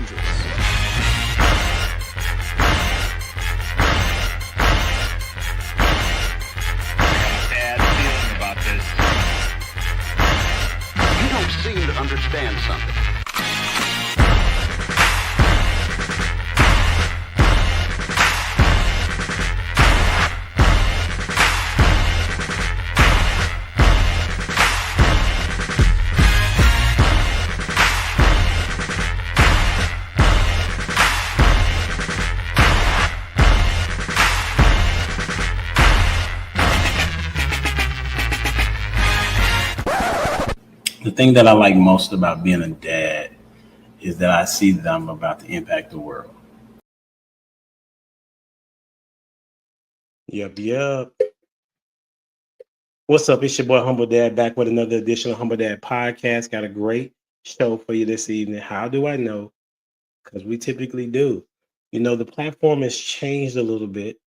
dangerous. Bad feeling about this. You don't seem to understand something. The thing that I like most about being a dad is that I see that I'm about to impact the world. Yep. What's up? It's your boy Humbledad back with another edition of Humbledad Podcast. Got a great show for you this evening. How do I know? Because we typically do. You know, the platform has changed a little bit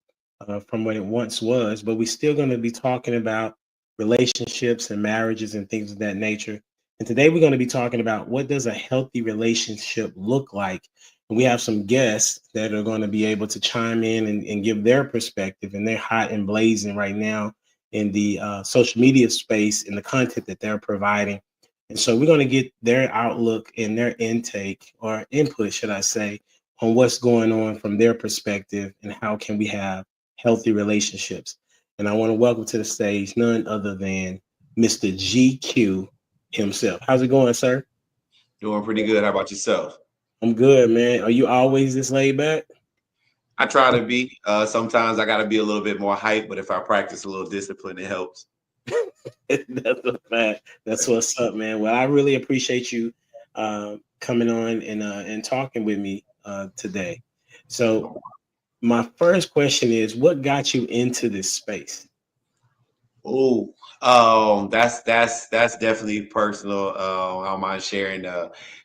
from what it once was, but we're still going to be talking about relationships and marriages and things of that nature. And today we're going to be talking about what does a healthy relationship look like. And we have some guests that are going to be able to chime in and give their perspective, and they're hot and blazing right now in the social media space and the content that they're providing. And so we're going to get their outlook and their intake or input, should I say, on what's going on from their perspective and how can we have healthy relationships. And I want to welcome to the stage none other than Mr. GQ himself. How's it going, sir? Doing pretty good. How about yourself? I'm good, man. Are you always this laid back? I try to be. Sometimes I got to be a little bit more hype, but if I practice a little discipline, it helps. That's a fact. That's what's up, man. Well, I really appreciate you coming on and talking with me today. So my first question is, what got you into this space? That's definitely personal. I don't mind sharing.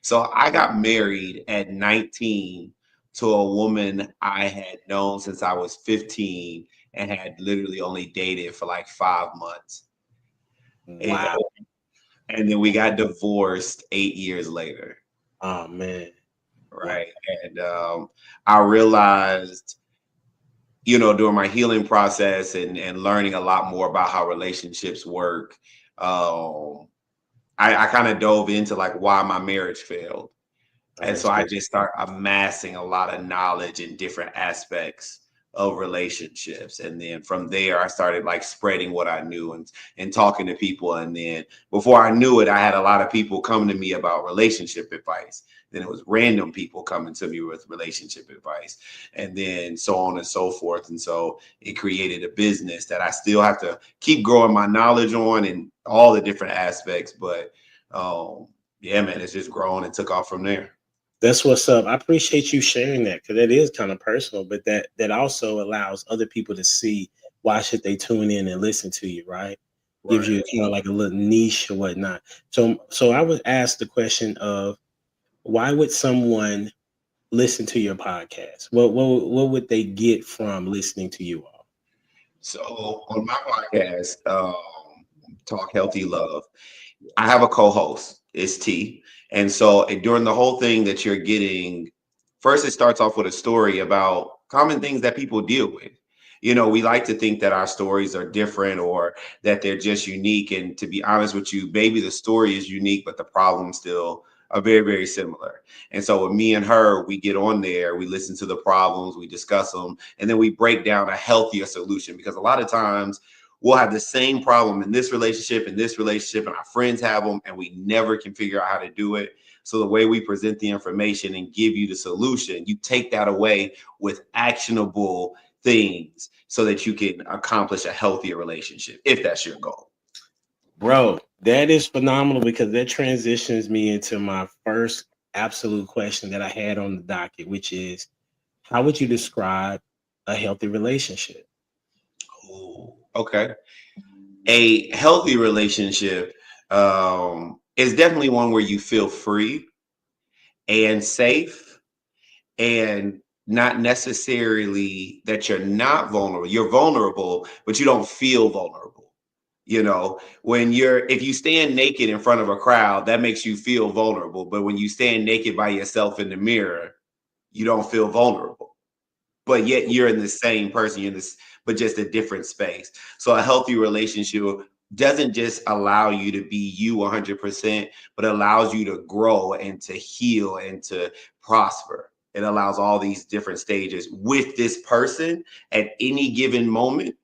So I got married at 19 to a woman I had known since I was 15 and had literally only dated for like 5 months. Wow. And then we got divorced 8 years later. Oh, man. Right. And I realized, during my healing process and learning a lot more about how relationships work, I kind of dove into like why my marriage failed. And so I just start amassing a lot of knowledge in different aspects of relationships. And then from there, I started like spreading what I knew and talking to people. And then before I knew it, I had a lot of people coming to me about relationship advice. Then it was random people coming to me with relationship advice, and then so on and so forth. And so it created a business that I still have to keep growing my knowledge on and all the different aspects. But yeah, man, it's just grown and took off from there. That's what's up. I appreciate you sharing that because that is kind of personal, but that also allows other people to see why should they tune in and listen to you, right? Gives you kind of like a little niche or whatnot. So I would ask the question of, why would someone listen to your podcast? What would they get from listening to you all? So on my podcast, Talk Healthy Love, I have a co-host. It's T. And so during the whole thing that you're getting, first it starts off with a story about common things that people deal with. We like to think that our stories are different or that they're just unique. And to be honest with you, maybe the story is unique, but the problem still are very, very similar. And so with me and her, we get on there, we listen to the problems, we discuss them, and then we break down a healthier solution, because a lot of times we'll have the same problem in this relationship, and our friends have them, and we never can figure out how to do it. So the way we present the information and give you the solution, you take that away with actionable things so that you can accomplish a healthier relationship, if that's your goal. Bro, that is phenomenal, because that transitions me into my first absolute question that I had on the docket, which is, how would you describe a healthy relationship? Oh, okay. A healthy relationship is definitely one where you feel free and safe, and not necessarily that you're not vulnerable. You're vulnerable, but you don't feel vulnerable. You know, if you stand naked in front of a crowd, that makes you feel vulnerable. But when you stand naked by yourself in the mirror, you don't feel vulnerable. But yet you're in the same person, you're in this, but just a different space. So a healthy relationship doesn't just allow you to be you 100%, but allows you to grow and to heal and to prosper. It allows all these different stages with this person at any given moment,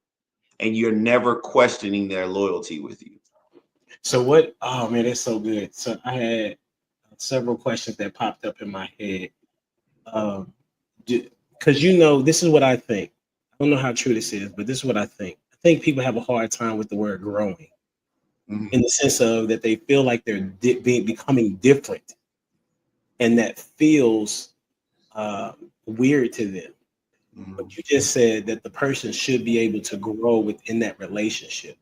and you're never questioning their loyalty with you. So what? Oh man, that's so good. So I had several questions that popped up in my head. Because this is what I think. I don't know how true this is, but this is what I think. I think people have a hard time with the word growing, in the sense of that they feel like they're becoming different, and that feels weird to them. But you just said that the person should be able to grow within that relationship.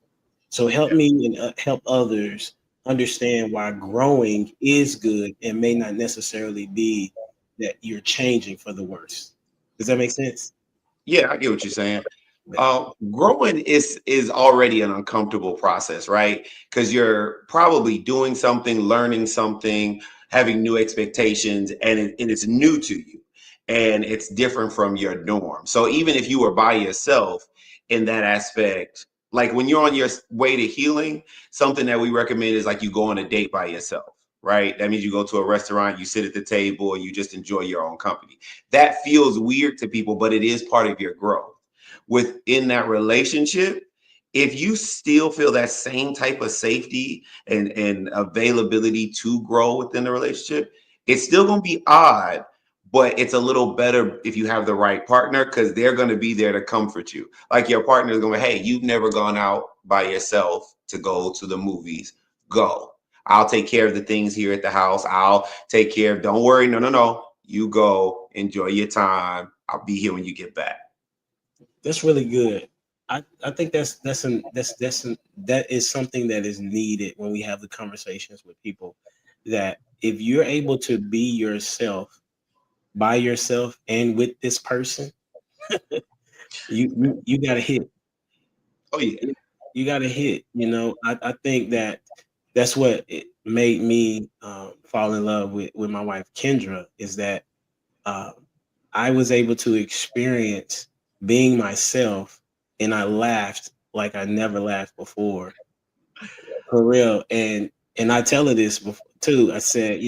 So help me and help others understand why growing is good and may not necessarily be that you're changing for the worse. Does that make sense? Yeah, I get what you're saying. Growing is already an uncomfortable process, right? Because you're probably doing something, learning something, having new expectations, and it's new to you, and it's different from your norm. So even if you were by yourself in that aspect, like when you're on your way to healing, something that we recommend is like you go on a date by yourself, right? That means you go to a restaurant, you sit at the table, and you just enjoy your own company. That feels weird to people, but it is part of your growth. Within that relationship, if you still feel that same type of safety and availability to grow within the relationship, it's still going to be odd, but it's a little better if you have the right partner, because they're going to be there to comfort you. Like your partner is going to, hey, you've never gone out by yourself to go to the movies. Go. I'll take care of the things here at the house. I'll take care of, don't worry. No. You go, enjoy your time. I'll be here when you get back. That's really good. I think that is something that is needed when we have the conversations with people. That if you're able to be yourself by yourself and with this person, you got to hit. Oh yeah. You got to hit. I think that's what it made me fall in love with my wife Kendra, is that I was able to experience being myself, and I laughed like I never laughed before, for real. And I tell her this too. I said,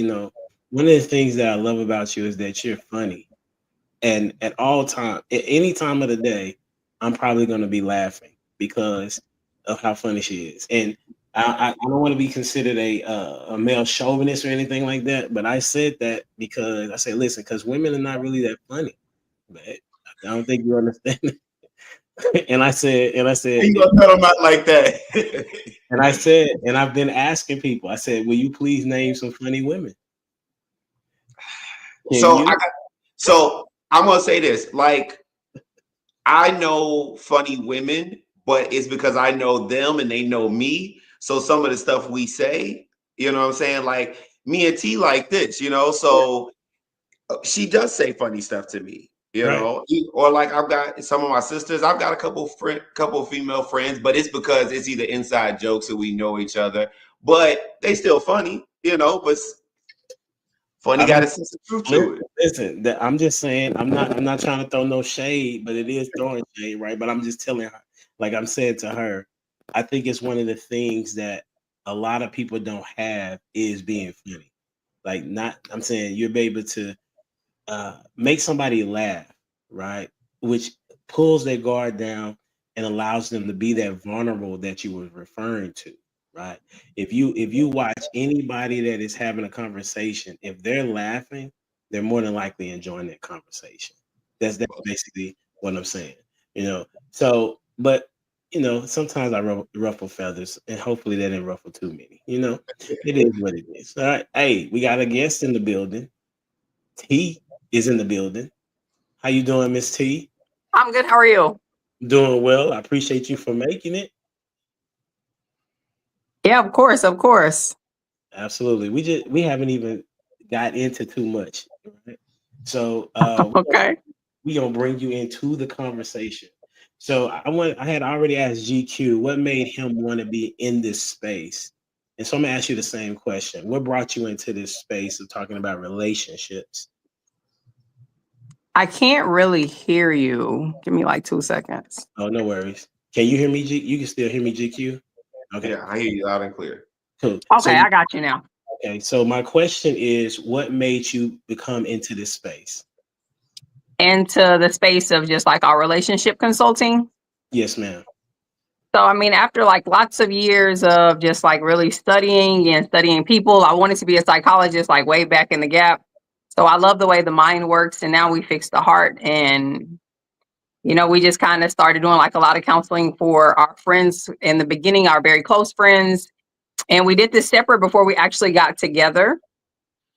one of the things that I love about you is that you're funny, and at all time, at any time of the day, I'm probably going to be laughing because of how funny she is. And I don't want to be considered a male chauvinist or anything like that, but I said that because I said, listen, because women are not really that funny. But I don't think you understand. and I said, You gonna tell them out like that? and I said, and I've been asking people. I said, will you please name some funny women? So I'm gonna say this. Like, I know funny women, but it's because I know them and they know me. So some of the stuff we say, you know what I'm saying? Like me and T like this, so she does say funny stuff to me, Right. or like I've got some of my sisters, I've got a couple female friends, but it's because it's either inside jokes or we know each other, but they still funny, but funny got a sense of truth to it. Listen, I'm just saying, I'm not trying to throw no shade, but it is throwing shade, right? But I'm just telling her, like I'm saying to her, I think it's one of the things that a lot of people don't have is being funny. Like, I'm saying you're able to make somebody laugh, right? Which pulls their guard down and allows them to be that vulnerable that you were referring to, right? If you watch anybody that is having a conversation, if they're laughing, they're more than likely enjoying that conversation. That's basically what I'm saying, So, but sometimes I ruffle feathers, and hopefully that didn't ruffle too many. It is what it is. All right. Hey, we got a guest in the building. T is in the building. How you doing, Miss T? I'm good. How are you? Doing well. I appreciate you for making it. Yeah, of course, of course. Absolutely. We haven't even got into too much, right? So Okay. we gonna bring you into the conversation. So I had already asked GQ what made him want to be in this space. And so I'm gonna ask you the same question. What brought you into this space of talking about relationships? I can't really hear you. Give me like 2 seconds. Oh, no worries. Can you hear me? You can still hear me, GQ? Okay, Yeah, I hear you loud and clear. cool. Okay, I got you now. Okay, so my question is, what made you become into this space? Into the space of just like our relationship consulting. Yes, ma'am. So, I mean, after like lots of years of just like really studying people, I wanted to be a psychologist like way back in the gap. So I love the way the mind works. And now we fix the heart. And, we just kind of started doing like a lot of counseling for our friends in the beginning, our very close friends. And we did this separate before we actually got together.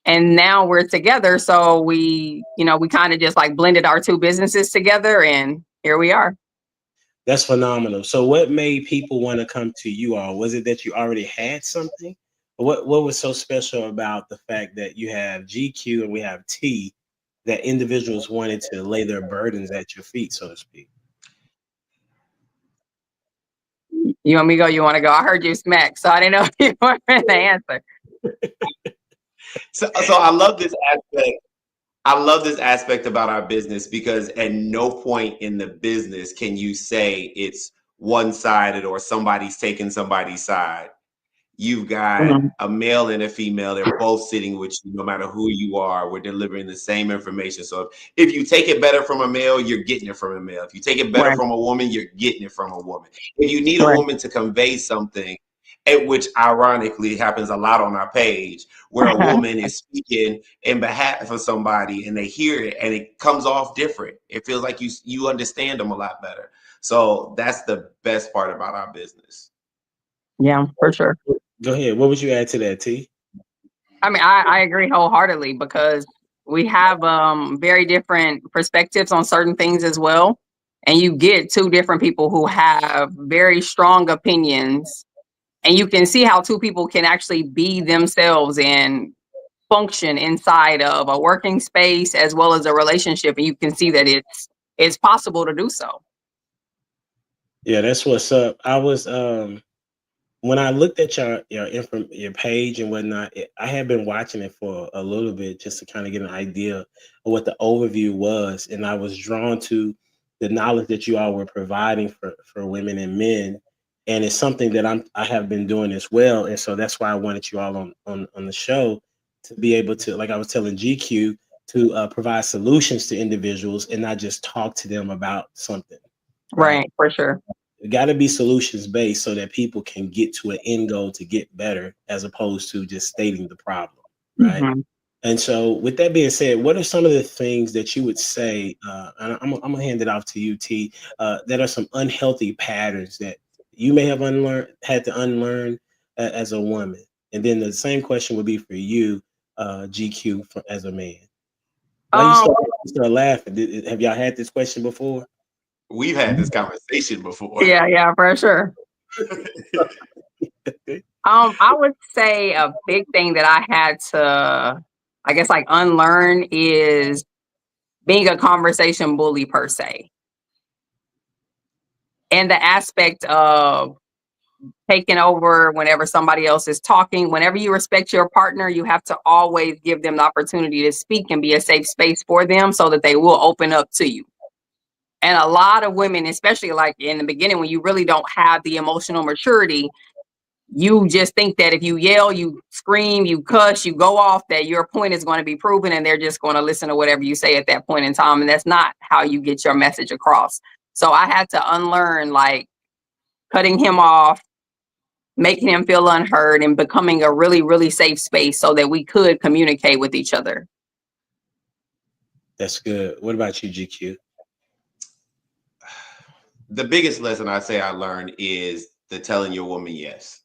And now we're together. So we kind of just like blended our two businesses together. And here we are. That's phenomenal. So what made people want to come to you all? Was it that you already had something? What was so special about the fact that you have GQ and we have T that individuals wanted to lay their burdens at your feet, so to speak? You want me to go? You want to go? I heard you smack, so I didn't know if you wanted the answer. So I love this aspect. I love this aspect about our business because at no point in the business can you say it's one-sided or somebody's taking somebody's side. You've got a male and a female. They're both sitting with you, no matter who you are. We're delivering the same information. So if you take it better from a male, you're getting it from a male. If you take it better Right. from a woman, you're getting it from a woman. If you need a Right. woman to convey something, which ironically happens a lot on our page, where a woman is speaking in behalf of somebody and they hear it and it comes off different. It feels like you understand them a lot better. So that's the best part about our business. Yeah, for sure. Go ahead. What would you add to that, T? I mean, I agree wholeheartedly because we have very different perspectives on certain things as well. And you get two different people who have very strong opinions. And you can see how two people can actually be themselves and function inside of a working space as well as a relationship. And you can see that it's possible to do so. Yeah, that's what's up. I was when I looked at your page and whatnot, I had been watching it for a little bit just to kind of get an idea of what the overview was, and I was drawn to the knowledge that you all were providing for women and men, and it's something that I have been doing as well, and so that's why I wanted you all on the show to be able to, like I was telling GQ, to provide solutions to individuals and not just talk to them about something. Right, for sure. It got to be solutions based so that people can get to an end goal to get better, as opposed to just stating the problem, right? Mhm. And so, with that being said, what are some of the things that you would say? And I'm gonna hand it off to you, T. That are some unhealthy patterns that you may have had to unlearn as a woman. And then the same question would be for you, GQ, as a man. Why you start laughing? Have y'all had this question before? We've had this conversation before. Yeah, for sure. I would say a big thing that I had to, I guess, like unlearn is being a conversation bully per se. And the aspect of taking over whenever somebody else is talking. Whenever you respect your partner, you have to always give them the opportunity to speak and be a safe space for them so that they will open up to you. And a lot of women, especially like in the beginning, when you really don't have the emotional maturity, you just think that if you yell, you scream, you cuss, you go off, that your point is going to be proven and they're just going to listen to whatever you say at that point in time. And that's not how you get your message across. So I had to unlearn like cutting him off, making him feel unheard, and becoming a really, really safe space so that we could communicate with each other. That's good. What about you, GQ? The biggest lesson I say I learned is the telling your woman yes.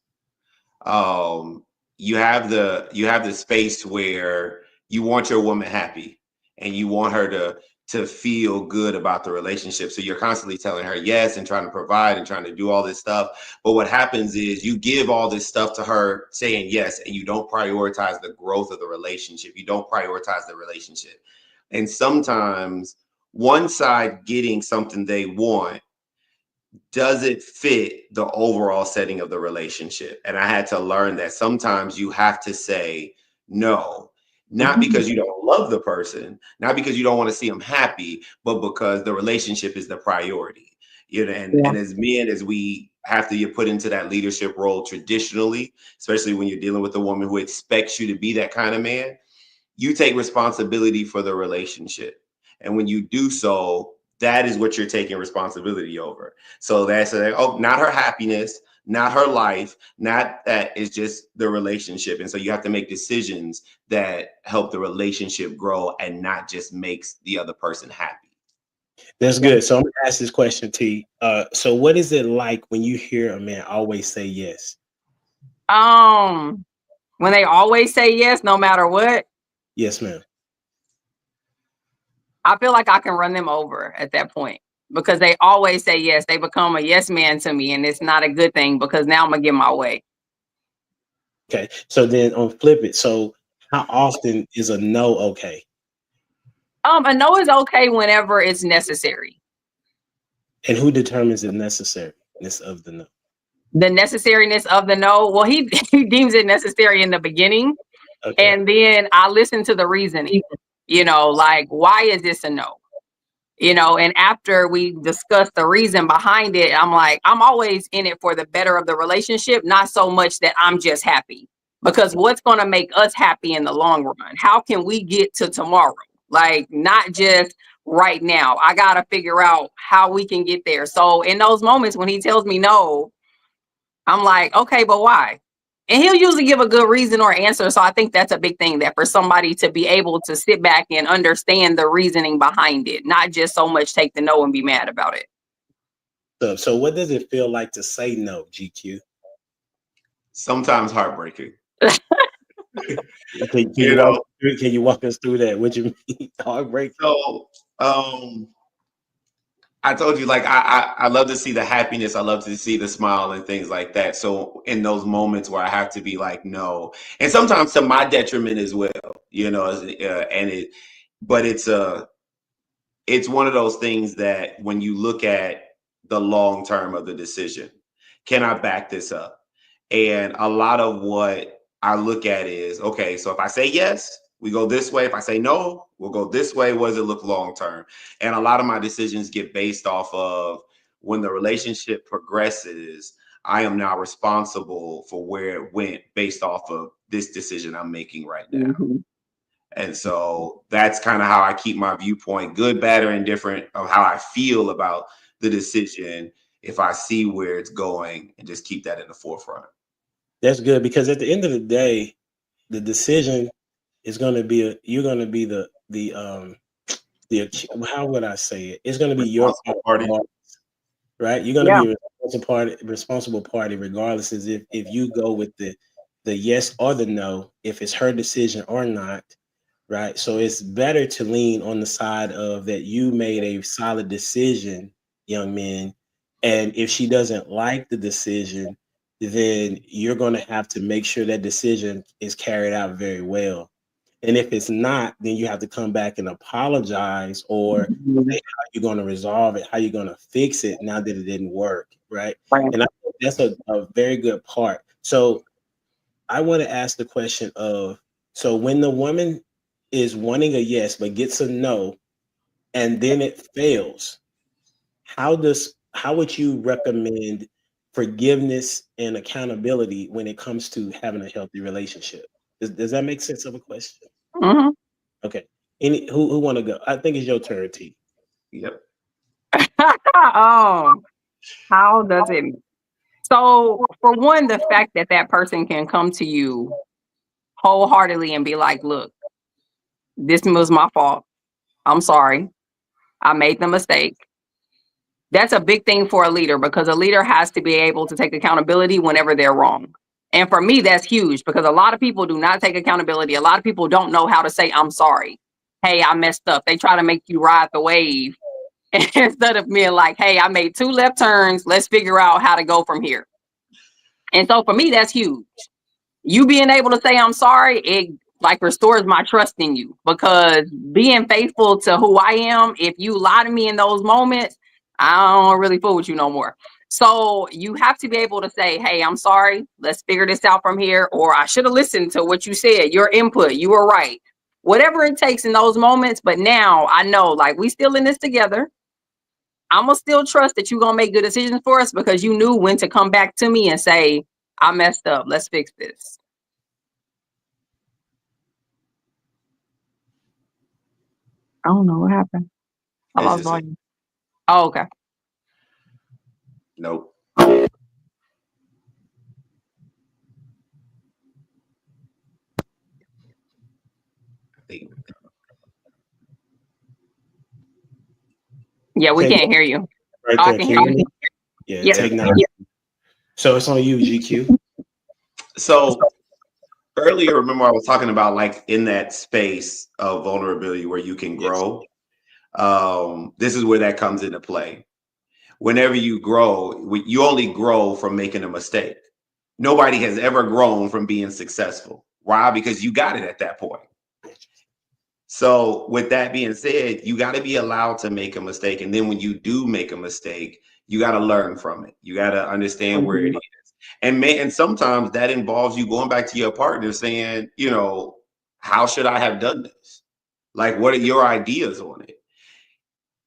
You have the space where you want your woman happy and you want her to feel good about the relationship. So you're constantly telling her yes and trying to provide and trying to do all this stuff. But what happens is you give all this stuff to her saying yes, and you don't prioritize the growth of the relationship. You don't prioritize the relationship. And sometimes one side getting something they want does it fit the overall setting of the relationship? And I had to learn that sometimes you have to say no, not because you don't love the person, not because you don't want to see them happy, but because the relationship is the priority. You know, and as men, as we have to get put into that leadership role traditionally, especially when you're dealing with a woman who expects you to be that kind of man, you take responsibility for the relationship. And when you do so, that is what you're taking responsibility over. So that's not her happiness, not her life, not that, it's just the relationship. And so you have to make decisions that help the relationship grow and not just makes the other person happy. That's good. So I'm gonna ask this question, T. So what is it like when you hear a man always say yes? When they always say yes, no matter what. Yes, ma'am. I feel like I can run them over at that point because they always say yes. They become a yes man to me, and it's not a good thing because now I'm gonna get my way. Okay. So then on flip it. So how often is a no okay? A no is okay whenever it's necessary. And who determines the necessariness of the no? The necessariness of the no, well, he deems it necessary in the beginning. Okay. And then I listen to the reasoning, like, why is this a no? And after we discuss the reason behind it, I'm like, I'm always in it for the better of the relationship, not so much that I'm just happy. Because what's going to make us happy in the long run? How can we get to tomorrow? Like, not just right now. I got to figure out how we can get there. So in those moments when he tells me no, I'm like, okay, but why? And he'll usually give a good reason or answer. So I think that's a big thing, that for somebody to be able to sit back and understand the reasoning behind it, not just so much take the no and be mad about it. So what does it feel like to say no, GQ? Sometimes heartbreaking. Can you walk us through that? What you mean, heartbreaking? So I told you, like, I love to see the happiness. I love to see the smile and things like that. So in those moments where I have to be like, no, and sometimes to my detriment as well, but it's one of those things that when you look at the long term of the decision, can I back this up? And a lot of what I look at is, okay, so if I say yes, we go this way. If I say no, we'll go this way. What does it look long term? And a lot of my decisions get based off of when the relationship progresses, I am now responsible for where it went based off of this decision I'm making right now. Mm-hmm. And so that's kind of how I keep my viewpoint, good, bad, or indifferent, of how I feel about the decision, if I see where it's going, and just keep that in the forefront. That's good, because at the end of the day, the decision is going to be you're going to be the how would I say it? It's going to be your party, right? You're going to be a responsible party, regardless as if you go with the yes or the no, if it's her decision or not, right? So it's better to lean on the side of that you made a solid decision, young men, and if she doesn't like the decision, then you're going to have to make sure that decision is carried out very well. And if it's not, then you have to come back and apologize, or say how you're going to resolve it, how you're going to fix it now that it didn't work, right? And I think that's a very good part. So I want to ask the question of, so when the woman is wanting a yes but gets a no, and then it fails, how would you recommend forgiveness and accountability when it comes to having a healthy relationship? Does that make sense of a question? Mm-hmm. Okay. Who want to go? I think it's your turn, T. Yep. How does it? So for one, the fact that that person can come to you wholeheartedly and be like, look, this was my fault. I'm sorry. I made the mistake. That's a big thing for a leader, because a leader has to be able to take accountability whenever they're wrong. And for me, that's huge, because a lot of people do not take accountability. A lot of people don't know how to say, I'm sorry. Hey, I messed up. They try to make you ride the wave instead of being like, hey, I made 2 left turns. Let's figure out how to go from here. And so for me, that's huge. You being able to say, I'm sorry, it like restores my trust in you, because being faithful to who I am, if you lie to me in those moments, I don't really fool with you no more. So you have to be able to say, hey, I'm sorry. Let's figure this out from here. Or I should have listened to what you said, your input. You were right. Whatever it takes in those moments. But now I know, like, we still in this together. I'm going to still trust that you're going to make good decisions for us because you knew when to come back to me and say, I messed up. Let's fix this. I don't know what happened. I lost volume. Oh, okay. Nope. Yeah, we can't hear you. Right I there. can Can hear you hear you. me? Yeah, Yeah. take 9. So it's on you, GQ. So earlier, remember I was talking about like in that space of vulnerability where you can grow. This is where that comes into play. Whenever you grow, you only grow from making a mistake. Nobody has ever grown from being successful. Why? Because you got it at that point. So with that being said, you got to be allowed to make a mistake. And then when you do make a mistake, you got to learn from it. You got to understand where it is. And sometimes that involves you going back to your partner saying, you know, how should I have done this? Like, what are your ideas on it?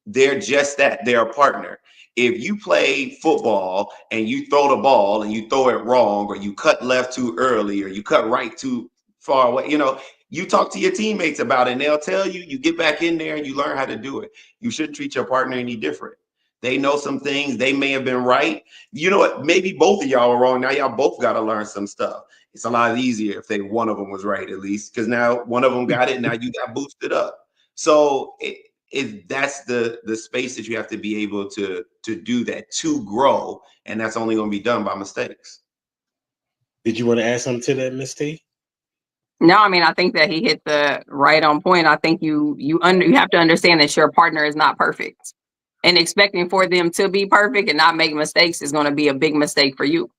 They're just that. They're a partner. If you play football and you throw the ball and you throw it wrong, or you cut left too early, or you cut right too far away, you know, you talk to your teammates about it and they'll tell you, you get back in there and you learn how to do it. You shouldn't treat your partner any different. They know some things. They may have been right. You know what? Maybe both of y'all are wrong. Now y'all both got to learn some stuff. It's a lot easier if one of them was right, at least, because now one of them got it. Now you got boosted up. So that's the space that you have to be able to do that, to grow, and that's only going to be done by mistakes. Did you want to add something to that, Miss T? No, I mean, I think that he hit the right on point. I think you have to understand that your partner is not perfect, and expecting for them to be perfect and not make mistakes is going to be a big mistake for you.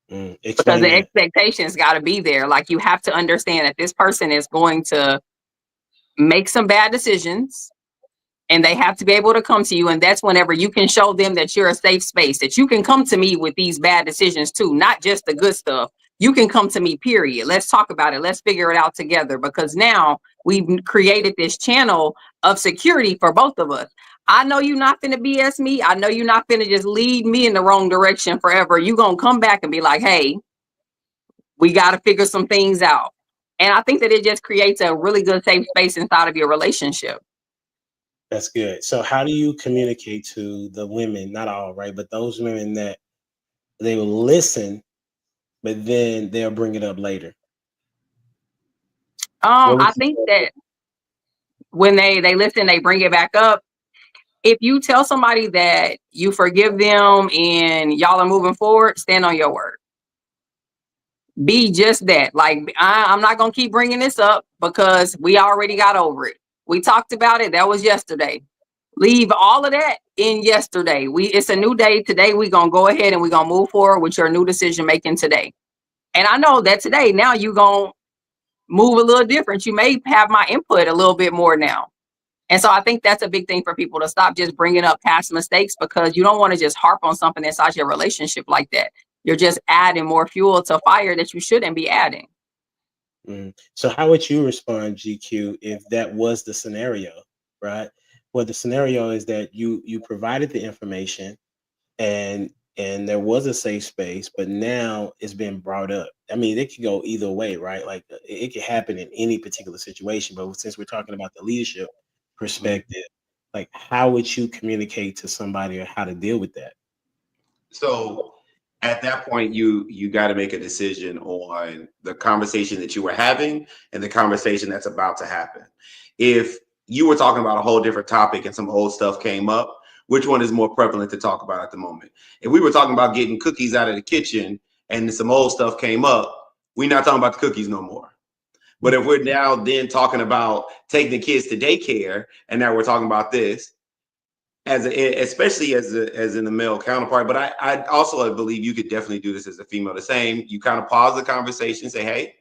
Because the expectations got to be there. Like, you have to understand that this person is going to make some bad decisions, and they have to be able to come to you. And that's whenever you can show them that you're a safe space, that you can come to me with these bad decisions too, not just the good stuff. You can come to me, period. Let's talk about it. Let's figure it out together, because now we've created this channel of security for both of us. I know you're not finna BS me. I know you're not finna just lead me in the wrong direction forever. You're going to come back and be like, hey, we got to figure some things out. And I think that it just creates a really good safe space inside of your relationship. That's good. So how do you communicate to the women, not all, right, but those women that they will listen, but then they'll bring it up later? I think that when they listen, they bring it back up. If you tell somebody that you forgive them and y'all are moving forward, stand on your word. Be just that. Like, I'm not going to keep bringing this up because we already got over it. We talked about it. That was yesterday. Leave all of that in yesterday. It's a new day. Today, we're going to go ahead and we're going to move forward with your new decision making today. And I know that today, now you're going to move a little different. You may have my input a little bit more now. And so I think that's a big thing for people, to stop just bringing up past mistakes, because you don't want to just harp on something inside your relationship like that. You're just adding more fuel to fire that you shouldn't be adding. So how would you respond, GQ, if that was the scenario, right? Well, the scenario is that you provided the information and there was a safe space, but now it's been brought up. I mean, it could go either way, right? Like, it could happen in any particular situation, but since we're talking about the leadership perspective, like, how would you communicate to somebody or how to deal with that? So at that point, you got to make a decision on the conversation that you were having and the conversation that's about to happen. If you were talking about a whole different topic and some old stuff came up, which one is more prevalent to talk about at the moment? If we were talking about getting cookies out of the kitchen and some old stuff came up, we're not talking about the cookies no more. But if we're now then talking about taking the kids to daycare, and now we're talking about this, especially as in the male counterpart, but I also believe you could definitely do this as a female. The same, you kind of pause the conversation, say, hey,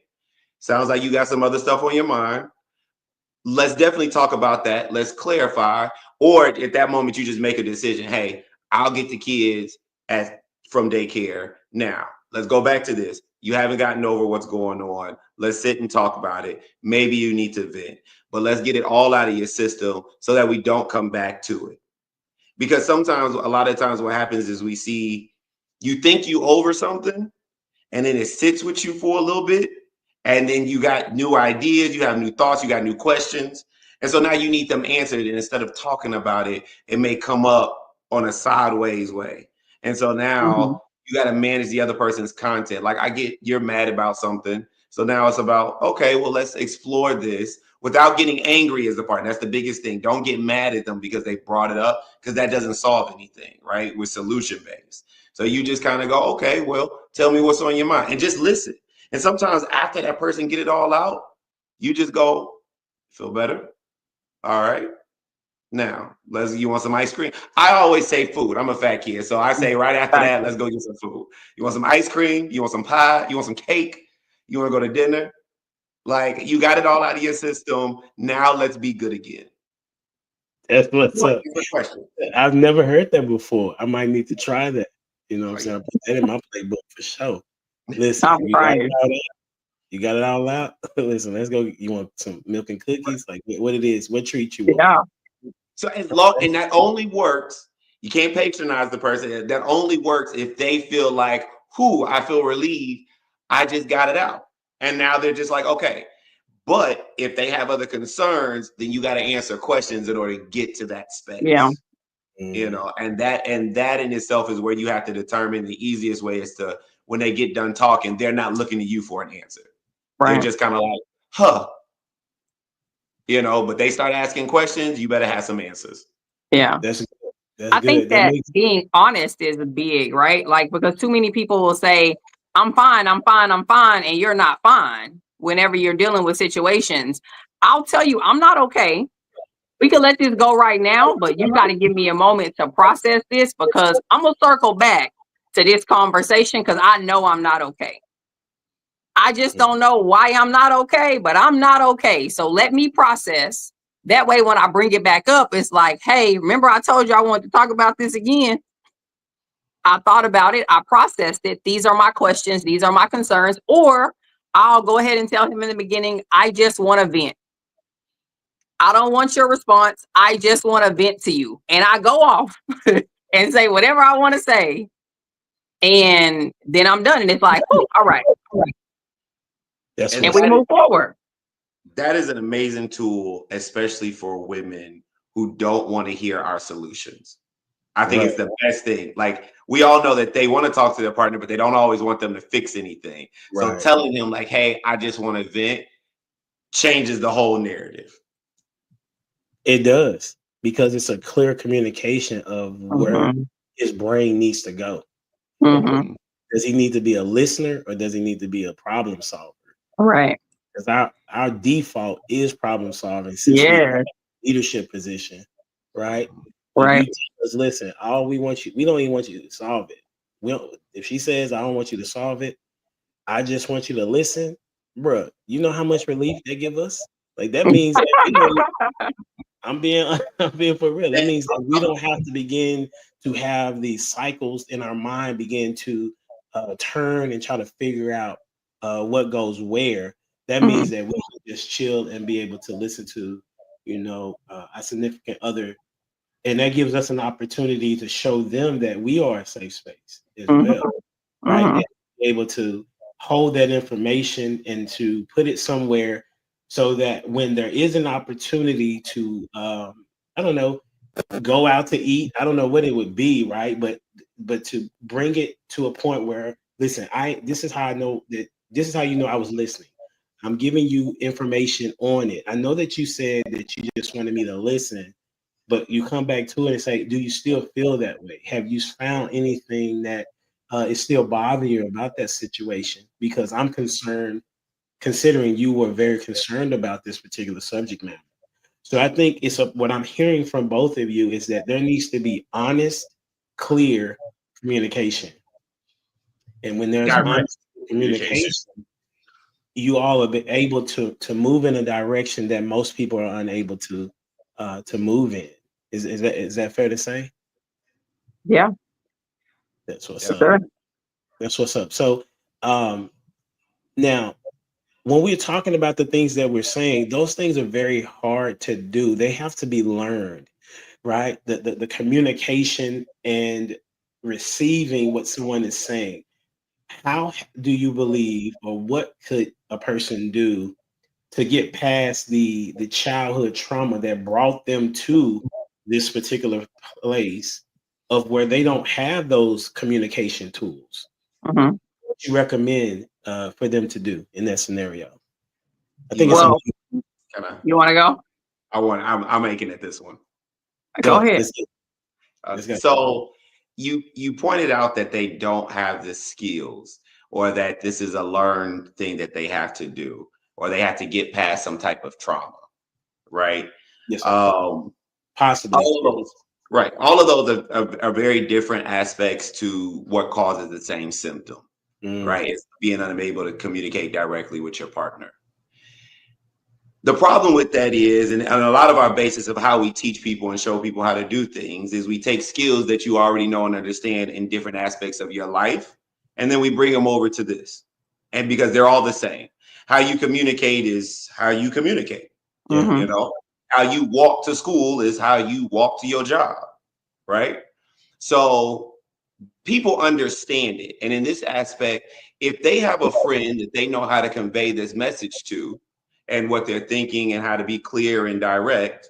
sounds like you got some other stuff on your mind. let's definitely talk about that. Let's clarify. Or at that moment, you just make a decision. Hey, I'll get the kids from daycare now. Let's go back to this. You haven't gotten over what's going on. Let's sit and talk about it. Maybe you need to vent, but let's get it all out of your system so that we don't come back to it. Because sometimes, a lot of times what happens is you think you over something, and then it sits with you for a little bit, and then you got new ideas, you have new thoughts, you got new questions. And so now you need them answered. And instead of talking about it, it may come up on a sideways way. And so now you got to manage the other person's content. Like, I get you're mad about something. So now it's about, okay, well, let's explore this without getting angry as the partner. That's the biggest thing. Don't get mad at them because they brought it up, because that doesn't solve anything, right? We're solution based. So you just kind of go, okay, well, tell me what's on your mind, and just listen. And sometimes after that person get it all out, you just go, feel better? All right. Now, you want some ice cream? I always say food. I'm a fat kid. So I say right after that, let's go get some food. You want some ice cream? You want some pie? You want some cake? You want to go to dinner? Like, you got it all out of your system. Now let's be good again. That's what's up. Question. I've never heard that before. I might need to try that. You know what I'm saying? I put that in my playbook for sure. Listen, you got it all out. Listen, let's go. You want some milk and cookies? Like, what it is? What treat you want? Yeah. So and that only works. You can't patronize the person. That only works if they feel like, I feel relieved. I just got it out. And now they're just like, okay. But if they have other concerns, then you got to answer questions in order to get to that space. Yeah. You know, and that in itself is where you have to determine. The easiest way is to, when they get done talking, they're not looking to you for an answer. Right. They're just kind of like, you know, but they start asking questions, you better have some answers. Yeah. That's I think that being honest is big, right? Like, because too many people will say, I'm fine, and you're not fine whenever you're dealing with situations. I'll tell you, I'm not okay. We can let this go right now, but you got to give me a moment to process this, because I'm going to circle back to this conversation because I know I'm not okay. I just don't know why I'm not okay, but I'm not okay. So let me process. That way, when I bring it back up, it's like, hey, remember I told you I wanted to talk about this again? I thought about it. I processed it. These are my questions. These are my concerns. Or I'll go ahead and tell him in the beginning, I just want to vent. I don't want your response. I just want to vent to you. And I go off and say whatever I want to say. And then I'm done. And it's like, oh, all right. And we move forward. That is an amazing tool, especially for women who don't want to hear our solutions. I think it's the best thing. Like, we all know that they want to talk to their partner, but they don't always want them to fix anything. So telling him like, hey, I just want to vent, changes the whole narrative. It does, because it's a clear communication of where his brain needs to go. Does he need to be a listener, or does he need to be a problem solver? Right. Because our default is problem solving. Yeah. Leadership position, right? Right. Listen, we don't even want you to solve it. If she says, I don't want you to solve it, I just want you to listen, bro. You know how much relief they give us? Like, that means that, I'm being for real. That means that we don't have to begin to have these cycles in our mind begin to turn and try to figure out what goes where. That means that we can just chill and be able to listen to, a significant other. And that gives us an opportunity to show them that we are a safe space as well, right? And be able to hold that information and to put it somewhere so that when there is an opportunity to, go out to eat, I don't know what it would be, right? But to bring it to a point where, listen, this is how I know that, this is how you know I was listening. I'm giving you information on it. I know that you said that you just wanted me to listen, but you come back to it and say, do you still feel that way? Have you found anything that is still bothering you about that situation? Because I'm concerned, considering you were very concerned about this particular subject matter. So I think what I'm hearing from both of you is that there needs to be honest, clear communication. And when there's honest communication, you all have been able to move in a direction that most people are unable to move in. Is that fair to say? Yeah. That's what's Yeah. up. Sure. That's what's up. So now, when we're talking about the things that we're saying, those things are very hard to do. They have to be learned, right? The communication and receiving what someone is saying. How do you believe, or what could a person do to get past the childhood trauma that brought them to this particular place of where they don't have those communication tools? Mhm. What do you recommend for them to do in that scenario? I You think it's want Well, kind of. you want to go? I'm making it this one. Go ahead. Let's go. Let's go. So you pointed out that they don't have the skills, or that this is a learned thing that they have to do, or they have to get past some type of trauma, right? Yes, sir. All Possibly. of those, right? All of those are very different aspects to what causes the same symptom, right? It's being unable to communicate directly with your partner. The problem with that is, and a lot of our basis of how we teach people and show people how to do things is we take skills that you already know and understand in different aspects of your life, and then we bring them over to this. And because they're all the same. How you communicate is how you communicate. Mhm. You know, how you walk to school is how you walk to your job, right? So people understand it. And in this aspect, if they have a friend that they know how to convey this message to, and what they're thinking and how to be clear and direct,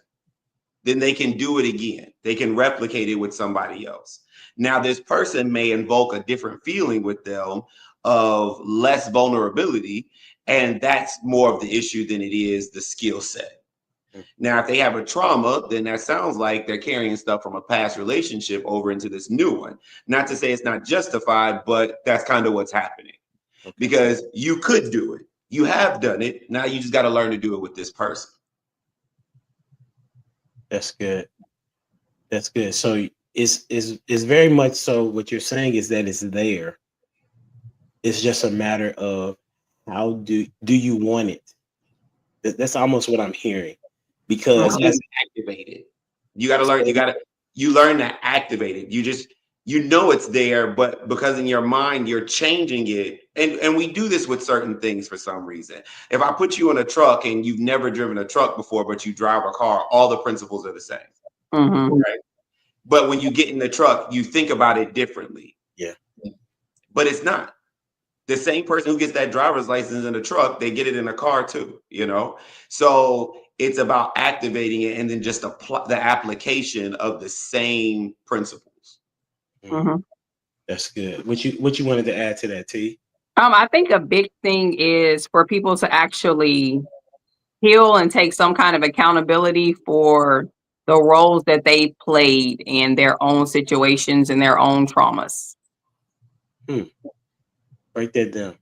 then they can do it again. They can replicate it with somebody else. Now, this person may invoke a different feeling with them of less vulnerability, and that's more of the issue than it is the skill set. Now, if they have a trauma, then that sounds like they're carrying stuff from a past relationship over into this new one. Not to say it's not justified, but that's kind of what's happening. Okay. Because you could do it. You have done it. Now you just got to learn to do it with this person. That's good. That's good. So it's very much so what you're saying is that it's there. It's just a matter of how do you want it? That's almost what I'm hearing. Because It's activated. You got to learn. You learn to activate it. You know it's there, but because in your mind you're changing it. And we do this with certain things for some reason. If I put you in a truck and you've never driven a truck before, but you drive a car, all the principles are the same. Mhm. Right? But when you get in the truck, you think about it differently. Yeah. But it's not. The same person who gets that driver's license in the truck, they get it in a car too, you know? So it's about activating it and then just the application of the same principles. Mhm. That's good. What you wanted to add to that, T? I think a big thing is for people to actually heal and take some kind of accountability for the roles that they played in their own situations and their own traumas. Write that down.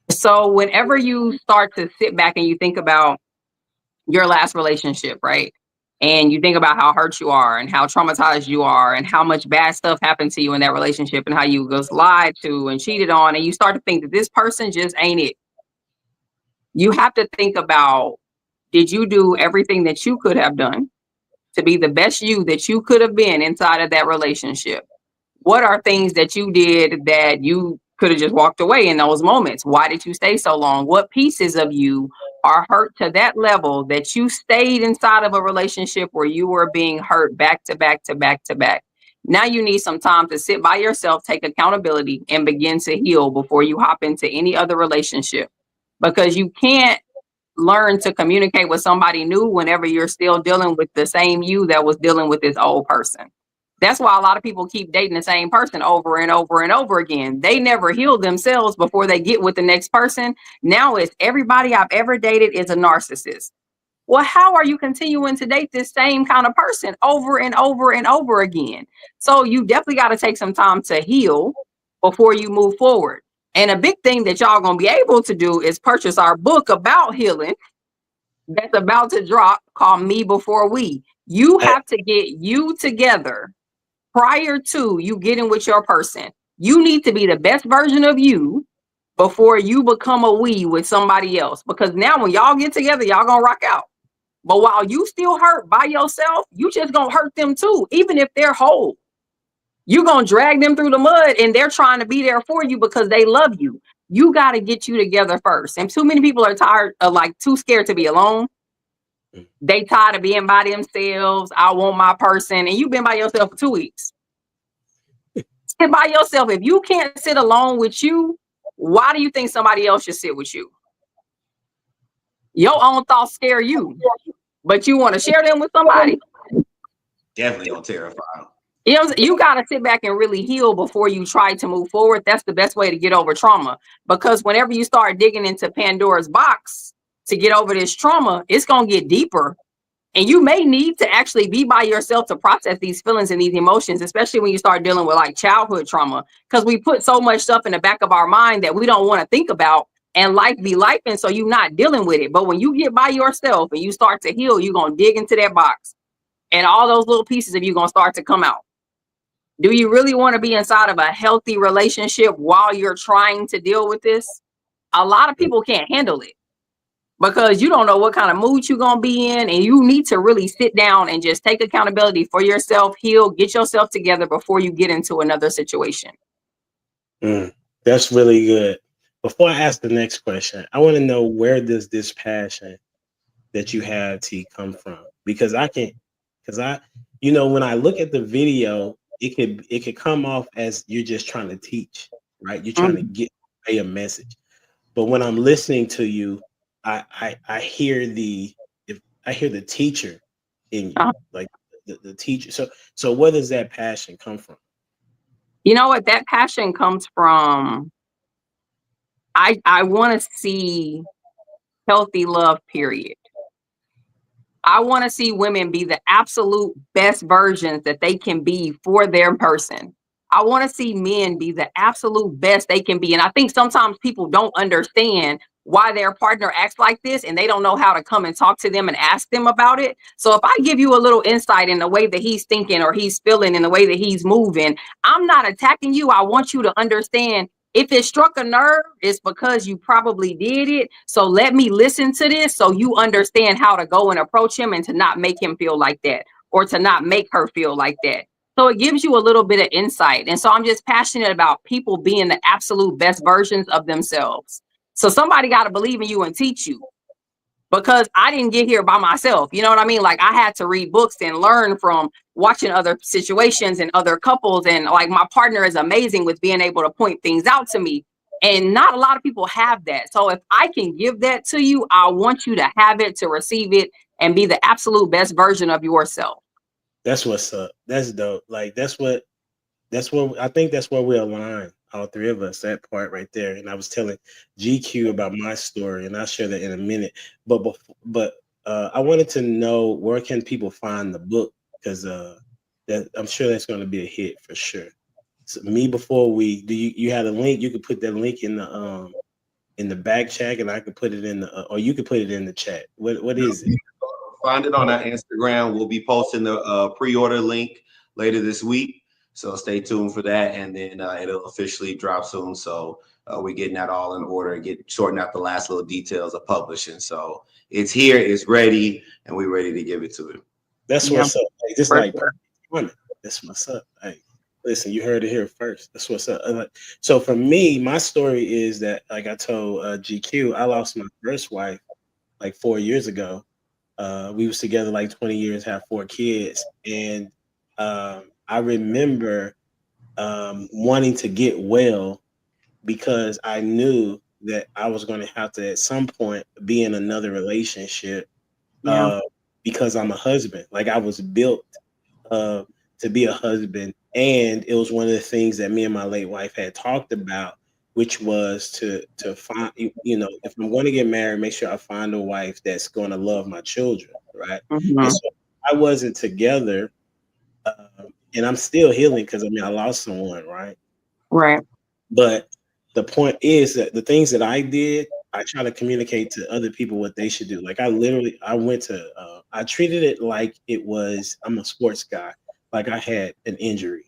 So whenever you start to sit back and you think about your last relationship, right? And you think about how hurt you are and how traumatized you are and how much bad stuff happened to you in that relationship and how you was lied to and cheated on, and you start to think that this person just ain't it. You have to think about, did you do everything that you could have done to be the best you that you could have been inside of that relationship? What are things that you did that you could have just walked away in those moments? Why did you stay so long? What pieces of you are hurt to that level that you stayed inside of a relationship where you were being hurt back to back to back to back? Now you need some time to sit by yourself, take accountability, and begin to heal before you hop into any other relationship. Because you can't learn to communicate with somebody new whenever you're still dealing with the same you that was dealing with this old person. That's why a lot of people keep dating the same person over and over and over again. They never heal themselves before they get with the next person. Now it's everybody I've ever dated is a narcissist. Well, how are you continuing to date this same kind of person over and over and over again? So you definitely got to take some time to heal before you move forward. And a big thing that y'all gonna be able to do is purchase our book about healing that's about to drop, called Me Before We. You have to get you together prior to you getting with your person. You need to be the best version of you before you become a we with somebody else. Because now when y'all get together, y'all gonna rock out. But while you still hurt by yourself, you just gonna hurt them too, even if they're whole. You're gonna drag them through the mud, and they're trying to be there for you because they love you. You got to get you together first. And too many people are tired of, like, too scared to be alone. They tired of being by themselves. I want my person. And you've been by yourself for 2 weeks. Sit by yourself. If you can't sit alone with you, why do you think somebody else should sit with you? Your own thoughts scare you, but you want to share them with somebody. Definitely gonna terrify them. You know, you got to sit back and really heal before you try to move forward. That's the best way to get over trauma. Because whenever you start digging into Pandora's box to get over this trauma, it's going to get deeper. And you may need to actually be by yourself to process these feelings and these emotions, especially when you start dealing with, like, childhood trauma. Because we put so much stuff in the back of our mind that we don't want to think about, and life be life. And so you're not dealing with it. But when you get by yourself and you start to heal, you're going to dig into that box. And all those little pieces of you going to start to come out. Do you really want to be inside of a healthy relationship while you're trying to deal with this? A lot of people can't handle it because you don't know what kind of mood you're going to be in. And you need to really sit down and just take accountability for yourself, heal, get yourself together before you get into another situation. That's really good. Before I ask the next question, I want to know, where does this passion that you have, T, come from? Because when I look at the video, it could come off as you're just trying to teach, right? You're trying to get a message. But when I'm listening to you, I hear the teacher in you, like the teacher. So where does that passion come from? You know what? That passion comes from, I want to see healthy love, period. I want to see women be the absolute best versions that they can be for their person. I want to see men be the absolute best they can be. And I think sometimes people don't understand why their partner acts like this, and they don't know how to come and talk to them and ask them about it. So if I give you a little insight in the way that he's thinking or he's feeling, in the way that he's moving, I'm not attacking you. I want you to understand, if it struck a nerve, it's because you probably did it. So let me listen to this so you understand how to go and approach him, and to not make him feel like that, or to not make her feel like that. So it gives you a little bit of insight. And so I'm just passionate about people being the absolute best versions of themselves. So somebody got to believe in you and teach you, because I didn't get here by myself. You know what I mean? Like, I had to read books and learn from watching other situations and other couples. And, like, my partner is amazing with being able to point things out to me. And not a lot of people have that. So if I can give that to you, I want you to have it, to receive it, and be the absolute best version of yourself. That's what's up. That's dope. Like, that's what I think that's where we align, all three of us, that part right there. And I was telling GQ about my story, and I'll share that in a minute. But I wanted to know, where can people find the book? Because that I'm sure that's going to be a hit for sure. So before we do, you had a link. You could put that link in the back chat, and I could put it in or you could put it in the chat. What is it? Find it on our Instagram. We'll be posting the pre-order link later this week. So stay tuned for that, and then it'll officially drop soon. So we're getting that all in order, sorting out the last little details of publishing. So it's here, it's ready, and we're ready to give it to him. That's what's up. Like, just like, that's what's up. Like, listen, you heard it here first. That's what's up. So for me, my story is that, like I told GQ, I lost my first wife like 4 years ago. We was together like 20 years, have 4 kids, and I remember wanting to get well, because I knew that I was going to have to, at some point, be in another relationship, because I'm a husband. Like, I was built to be a husband. And it was one of the things that me and my late wife had talked about, which was to find, if I'm going to get married, make sure I find a wife that's going to love my children, right? Mm-hmm. And so I wasn't together, and I'm still healing, because I lost someone, right? Right. But the point is that the things that I did, I try to communicate to other people what they should do. Like, I treated it like it was, I'm a sports guy, like I had an injury.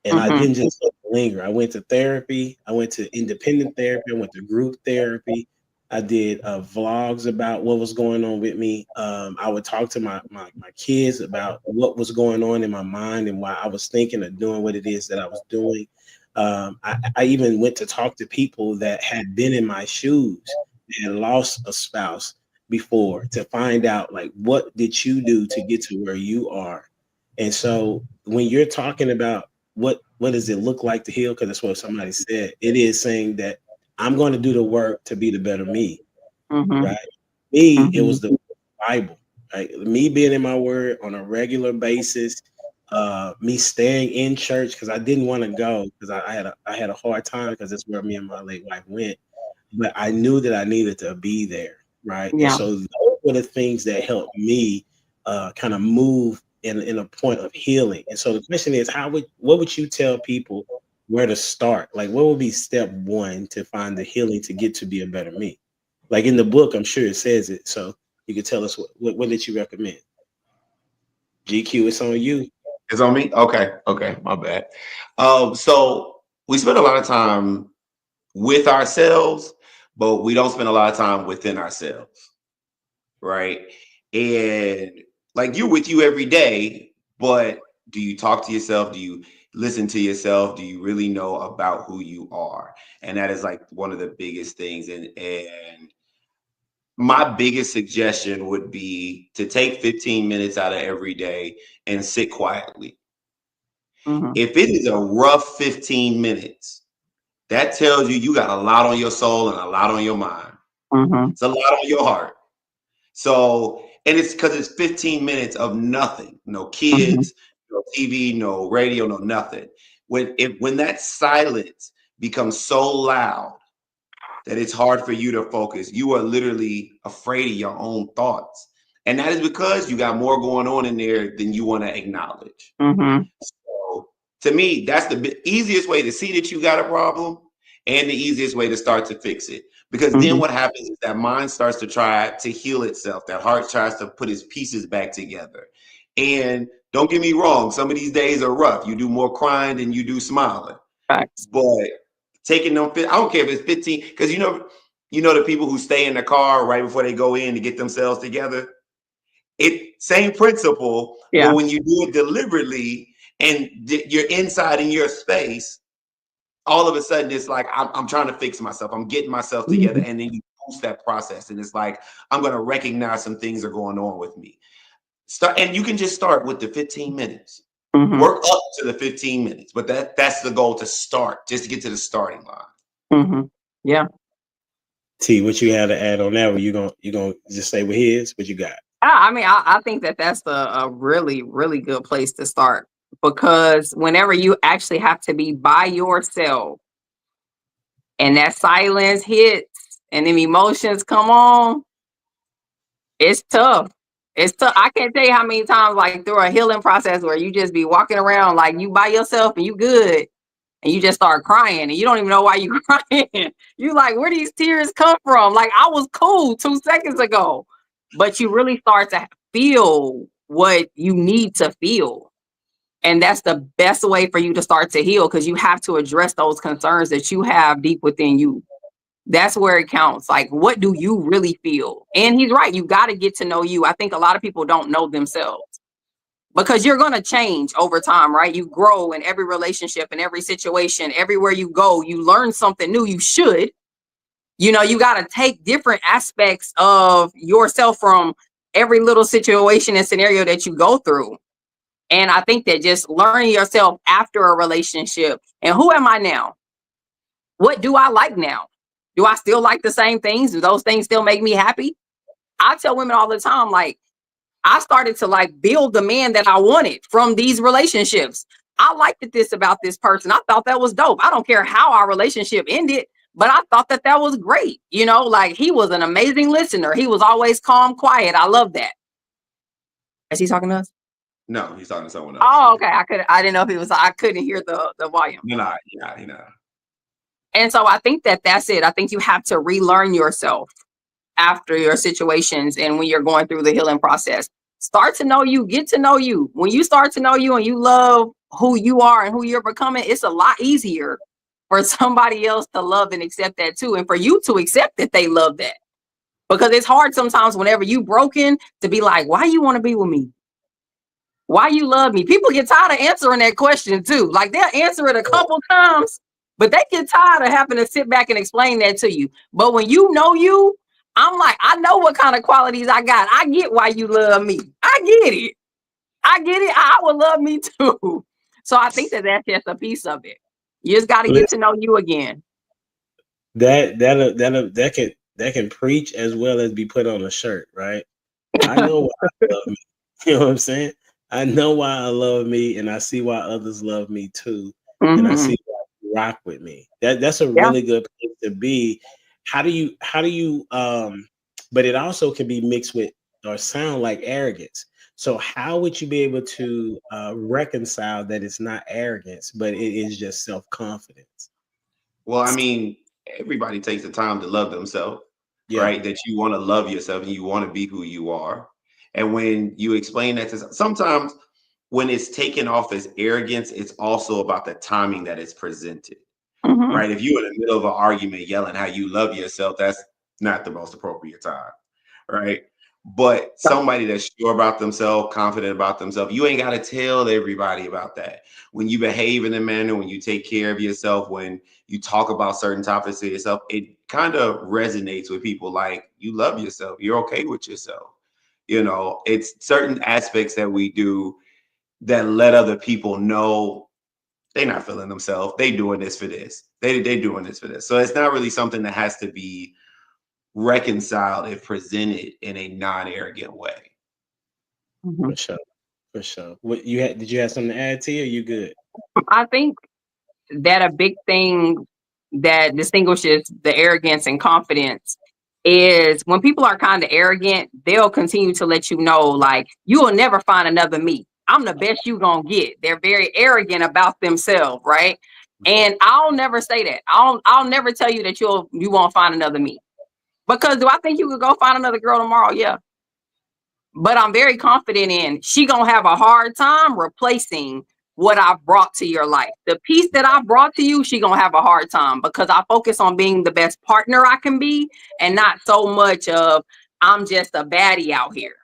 And I didn't just linger. I went to therapy. I went to independent therapy. I went to group therapy. I did vlogs about what was going on with me. I would talk to my kids about what was going on in my mind and why I was thinking of doing what it is that I was doing. I even went to talk to people that had been in my shoes, had lost a spouse before, to find out, like, what did you do to get to where you are? And so when you're talking about what does it look like to heal, because that's what somebody said, it is saying that I'm going to do the work to be the better me. Mm-hmm. Right? Me, it Mm-hmm. was the Bible. Right? Me being in my word on a regular basis, me staying in church because I didn't want to go because I had a hard time because that's where me and my late wife went. But I knew that I needed to be there, right? Yeah. And so those were the things that helped me kind of move in a point of healing. And so the question is, what would you tell people where to start? Like, what would be step one to find the healing to get to be a better me? Like in the book, I'm sure it says it. So you can tell us what did you recommend? GQ, it's on you. It's on me? Okay, my bad. So we spend a lot of time with ourselves, but we don't spend a lot of time within ourselves, right? And like, you're with you every day, but do you talk to yourself? Do you listen to yourself? Do you really know about who you are? And that is like one of the biggest things. And my biggest suggestion would be to take 15 minutes out of every day and sit quietly. Mm-hmm. If it is a rough 15 minutes, that tells you got a lot on your soul and a lot on your mind. Mm-hmm. It's a lot on your heart. So, and it's because it's 15 minutes of nothing, no kids, no TV, no radio, no nothing. When that silence becomes so loud that it's hard for you to focus, you are literally afraid of your own thoughts. And that is because you got more going on in there than you want to acknowledge. Mm-hmm. So to me, that's the easiest way to see that you got a problem and the easiest way to start to fix it. Because then what happens is that mind starts to try to heal itself. That heart tries to put its pieces back together. And don't get me wrong, some of these days are rough. You do more crying than you do smiling. Facts. But taking them, I don't care if it's 15, because you know the people who stay in the car right before they go in to get themselves together. Same principle, Yeah. but when you do it deliberately and you're inside in your space, all of a sudden it's like, I'm trying to fix myself. I'm getting myself together. And then you boost that process. And it's like, I'm going to recognize some things are going on with me. And you can just start with the 15 minutes. Mm-hmm. Work up to the 15 minutes. But that's the goal, to start, just to get to the starting line. Mm-hmm. Yeah. T, what you have to add on that? Or you gonna just say what you got? I mean, I think that's a really, really good place to start, because whenever you actually have to be by yourself and that silence hits and them emotions come on, it's tough. It's tough. I can't tell you how many times, like, through a healing process where you just be walking around like you by yourself and you good, and you just start crying and you don't even know why you crying. You like, where these tears come from? Like, I was cool 2 seconds ago. But you really start to feel what you need to feel. And that's the best way for you to start to heal, because you have to address those concerns that you have deep within you. That's where it counts. Like, what do you really feel? And he's right. You got to get to know you. I think a lot of people don't know themselves, because you're going to change over time, right? You grow in every relationship, in every situation, everywhere you go, you learn something new. You should. You got to take different aspects of yourself from every little situation and scenario that you go through. And I think that just learning yourself after a relationship, and who am I now? What do I like now? Do I still like the same things? Do those things still make me happy? I tell women all the time, like, I started to like build the man that I wanted from these relationships. I liked this about this person. I thought that was dope. I don't care how our relationship ended, but I thought that was great. Like, he was an amazing listener. He was always calm, quiet. I love that. Is he talking to us? No, he's talking to someone else. Oh, okay. I didn't know if he was. I couldn't hear the volume. No. And so I think that's it. I think you have to relearn yourself after your situations, and when you're going through the healing process. Start to know you, get to know you. When you start to know you and you love who you are and who you're becoming, it's a lot easier for somebody else to love and accept that too. And for you to accept that they love that. Because it's hard sometimes whenever you broken to be like, why you want to be with me? Why you love me? People get tired of answering that question too. Like they'll answer it a couple times, but they get tired of having to sit back and explain that to you. But when you know you, I'm like, I know what kind of qualities I got. I get why you love me. I get it. I get it. I would love me too. So I think that that's just a piece of it. You just got to get to know you again. That can preach as well as be put on a shirt, right? I know why I love me. You know what I'm saying? I know why I love me, and I see why others love me too, and I see why you rock with me. That's a really good place to be. How do you but it also can be mixed with or sound like arrogance. So how would you be able to reconcile that it's not arrogance, but it is just self-confidence? Well, I mean, everybody takes the time to love themselves, right? That you want to love yourself and you want to be who you are. And when you explain that to sometimes when it's taken off as arrogance, it's also about the timing that it's presented, right? If you're in the middle of an argument yelling how you love yourself, that's not the most appropriate time, right? But somebody that's sure about themselves, confident about themselves, you ain't got to tell everybody about that. When you behave in a manner, when you take care of yourself, when you talk about certain topics to yourself, it kind of resonates with people like you love yourself. You're okay with yourself. You know, it's certain aspects that we do that let other people know they're not feeling themselves. They doing this for this. They doing this for this. So it's not really something that has to be reconciled if presented in a non-arrogant way. For sure. For sure. What did you have something to add to, or you good? I think that a big thing that distinguishes the arrogance and confidence is when people are kind of arrogant, they'll continue to let you know, like, you will never find another me. I'm the best you gonna get. They're very arrogant about themselves, right? And I'll never say that. I'll never tell you that you won't find another me. Because do I think you could go find another girl tomorrow? Yeah. But I'm very confident in she gonna have a hard time replacing what I brought to your life. The piece that I brought to you, she gonna have a hard time because I focus on being the best partner I can be and not so much of I'm just a baddie out here.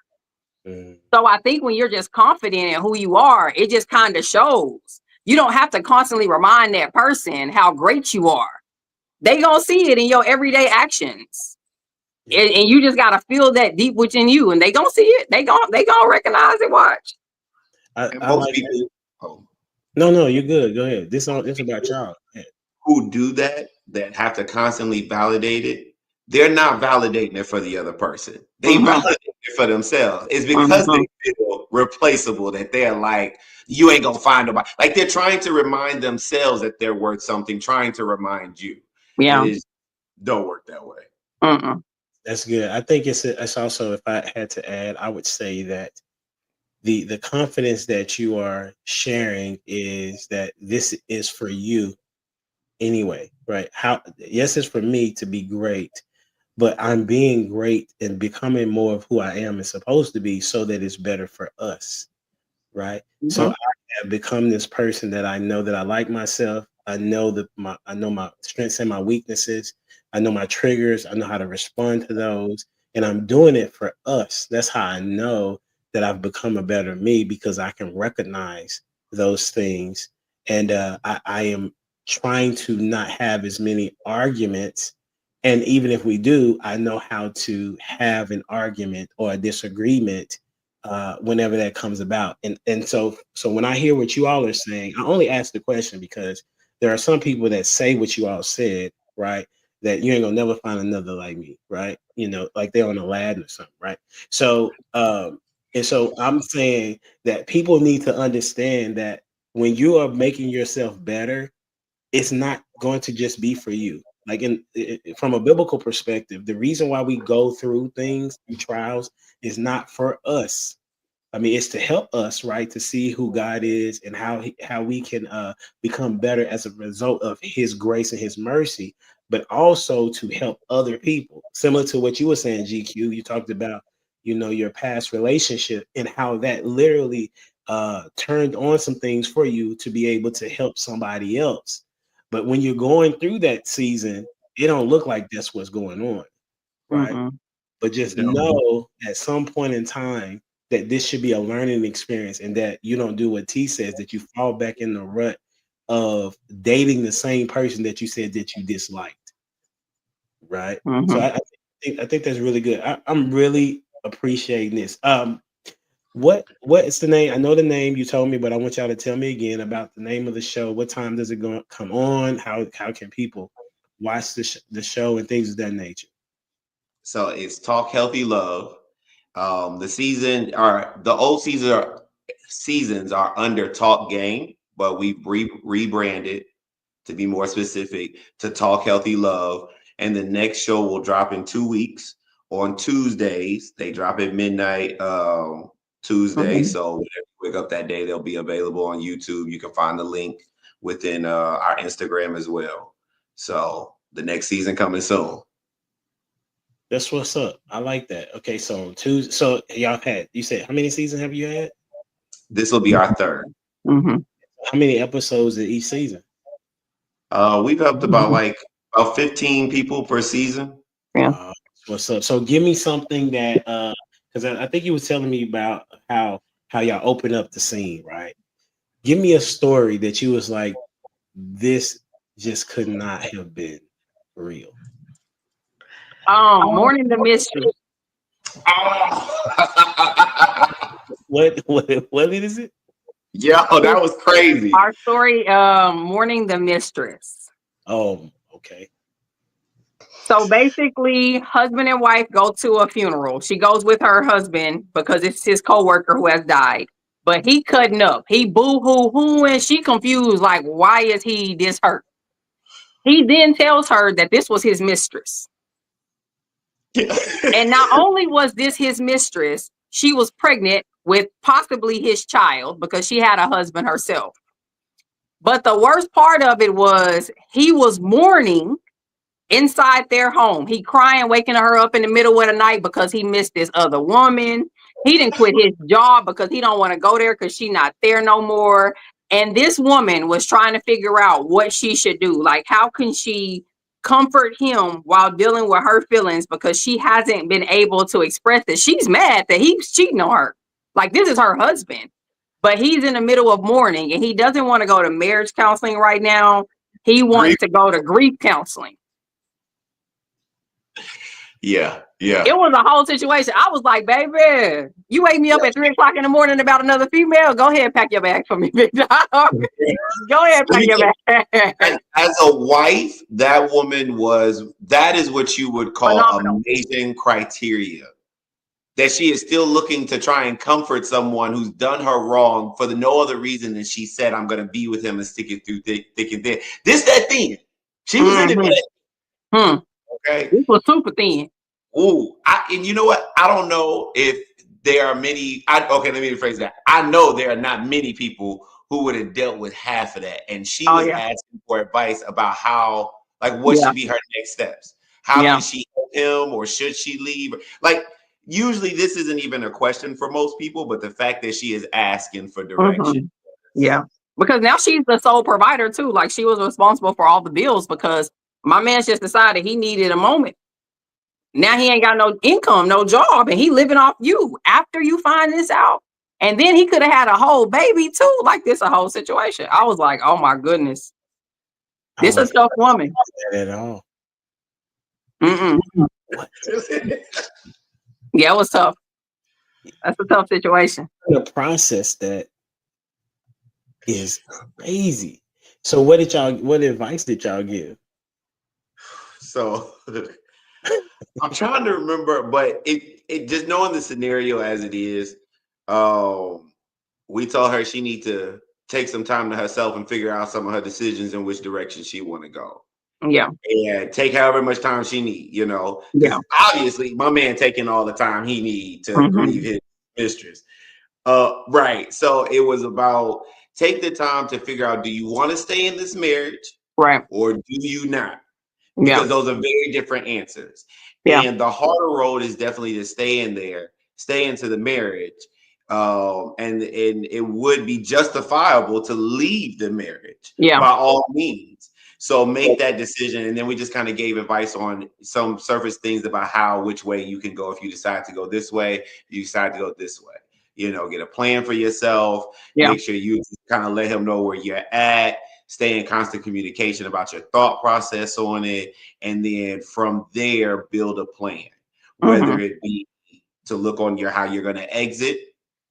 So I think when you're just confident in who you are, it just kind of shows. You don't have to constantly remind that person how great you are. They gonna see it in your everyday actions. And you just gotta feel that deep within you, and they gonna see it. They gonna recognize it. Watch. And most people. No, you're good. Go ahead. This about y'all. Who do that have to constantly validate it. They're not validating it for the other person. They validate it for themselves. It's because they feel replaceable that they're like, you ain't gonna find nobody. Like they're trying to remind themselves that they're worth something, trying to remind you. Yeah. It don't work that way. That's good. I think it's also, if I had to add, I would say that the confidence that you are sharing is that this is for you anyway, right? Yes, it's for me to be great, but I'm being great and becoming more of who I am and supposed to be so that it's better for us, right? So I have become this person that I know that I like myself. I know my strengths and my weaknesses. I know my triggers. I know how to respond to those. And I'm doing it for us. That's how I know that I've become a better me, because I can recognize those things. And I am trying to not have as many arguments. And even if we do, I know how to have an argument or a disagreement whenever that comes about. And so when I hear what you all are saying, I only ask the question because there are some people that say what you all said, right? That you ain't gonna never find another like me, right? You know, like they're on Aladdin or something, right? So and so I'm saying that people need to understand that when you are making yourself better, it's not going to just be for you. Like from a biblical perspective, the reason why we go through things, through trials, is not for us. I mean, it's to help us, right, to see who God is and how we can become better as a result of His grace and His mercy, but also to help other people. Similar to what you were saying, GQ, you talked about, you know, your past relationship and how that literally turned on some things for you to be able to help somebody else. But when you're going through that season, it don't look like that's what's going on, right? Mhm. But just No. know at some point in time that this should be a learning experience, and that you don't do what T says, that you fall back in the rut of dating the same person that you said that you disliked, right? So Mhm. I think that's really good. I'm really appreciating this. What is the name? I know the name you told me, but I want y'all to tell me again about the name of the show. What time does it come on? How can people watch the show and things of that nature? So it's Talk Healthy Love. The old seasons are under Talk Game, but we've rebranded to be more specific to Talk Healthy Love. And the next show will drop in 2 weeks on Tuesdays. They drop at midnight Tuesday. Mhm. So whenever you wake up that day, they'll be available on YouTube. You can find the link within our Instagram as well. So the next season coming soon. That's what's up. I like that. Okay, so Tuesday. So y'all you said how many seasons have you had? This will be our third. Mhm. How many episodes in each season? We've helped about 15 people per season. Yeah. What's up? So give me something that because I think you were telling me about how y'all open up the scene, right? Give me a story that you was like, this just could not have been real. Morning the mystery. What is it? Yeah, that was crazy. Our story, Morning the Mistress. Oh, okay. So basically, husband and wife go to a funeral. She goes with her husband because it's his coworker who has died. But he cutting up. He boo-hoo-hooing. She confused, like, why is he this hurt? He then tells her that this was his mistress. And not only was this his mistress, she was pregnant with possibly his child because she had a husband herself. But the worst part of it was he was mourning inside their home. He crying, waking her up in the middle of the night because he missed this other woman. He didn't quit his job because he don't want to go there because she's not there no more. And this woman was trying to figure out what she should do. Like, how can she comfort him while dealing with her feelings because she hasn't been able to express it. She's mad that he's cheating on her. Like, this is her husband, but he's in the middle of mourning and he doesn't want to go to marriage counseling right now. He wants to go to grief counseling. Yeah. It was a whole situation. I was like, baby, you wake me up at 3 o'clock in the morning about another female. Go ahead and pack your bag for me, big dog. Go ahead and pack your bag. As a wife, that is what you would call Phenomenal. amazing criteria. That she is still looking to try and comfort someone who's done her wrong for no other reason than she said, I'm going to be with him and stick it through thick and thin. That thin. She was in it for that. Okay. This was super thin. Ooh, and you know what? I don't know if there are many. Let me rephrase that. I know there are not many people who would have dealt with half of that. And she was asking for advice about how, what should be her next steps? How can she help him, or should she leave? Usually this isn't even a question for most people, but the fact that she is asking for direction. Yeah. Because now she's the sole provider too. Like, she was responsible for all the bills because my man's just decided he needed a moment. Now he ain't got no income, no job, and he living off you after you find this out. And then he could have had a whole baby too. Like, this a whole situation. I was like, oh my goodness. This is a tough woman. At all. Yeah, it was tough. That's a tough situation. The process that is crazy. So what advice did y'all give? So I'm trying to remember, but it just knowing the scenario as it is, we told her she need to take some time to herself and figure out some of her decisions in which direction she want to go. Yeah. And take however much time she need, Yeah. Obviously my man taking all the time he need to grieve his mistress. Right. So it was about take the time to figure out, do you want to stay in this marriage? Right. Or do you not? Because those are very different answers. Yeah. And the harder road is definitely to stay into the marriage. and it would be justifiable to leave the marriage Yeah. by all means. So make that decision. And then we just kind of gave advice on some surface things about which way you can go if you decide to go this way, if you decide to go this way. Get a plan for yourself. Yeah. Make sure you kind of let him know where you're at. Stay in constant communication about your thought process on it. And then from there, build a plan, whether it be to look on how you're going to exit,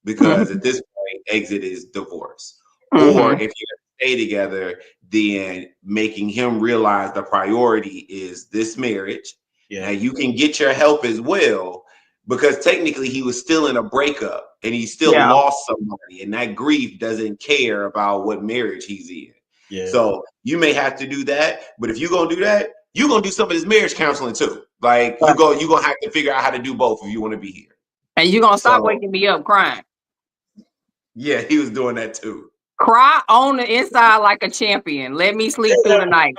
because at this point, exit is divorce. Or if you're going to stay together, then making him realize the priority is this marriage. Yeah. Now you can get your help as well, because technically he was still in a breakup and he still lost somebody, and that grief doesn't care about what marriage he's in. Yeah. So you may have to do that, but if you're going to do that, you're going to do some of this marriage counseling too. Like you're going to have to figure out how to do both if you want to be here. And you're going to stop waking me up crying. Yeah, he was doing that too. Cry on the inside like a champion. Let me sleep through the night.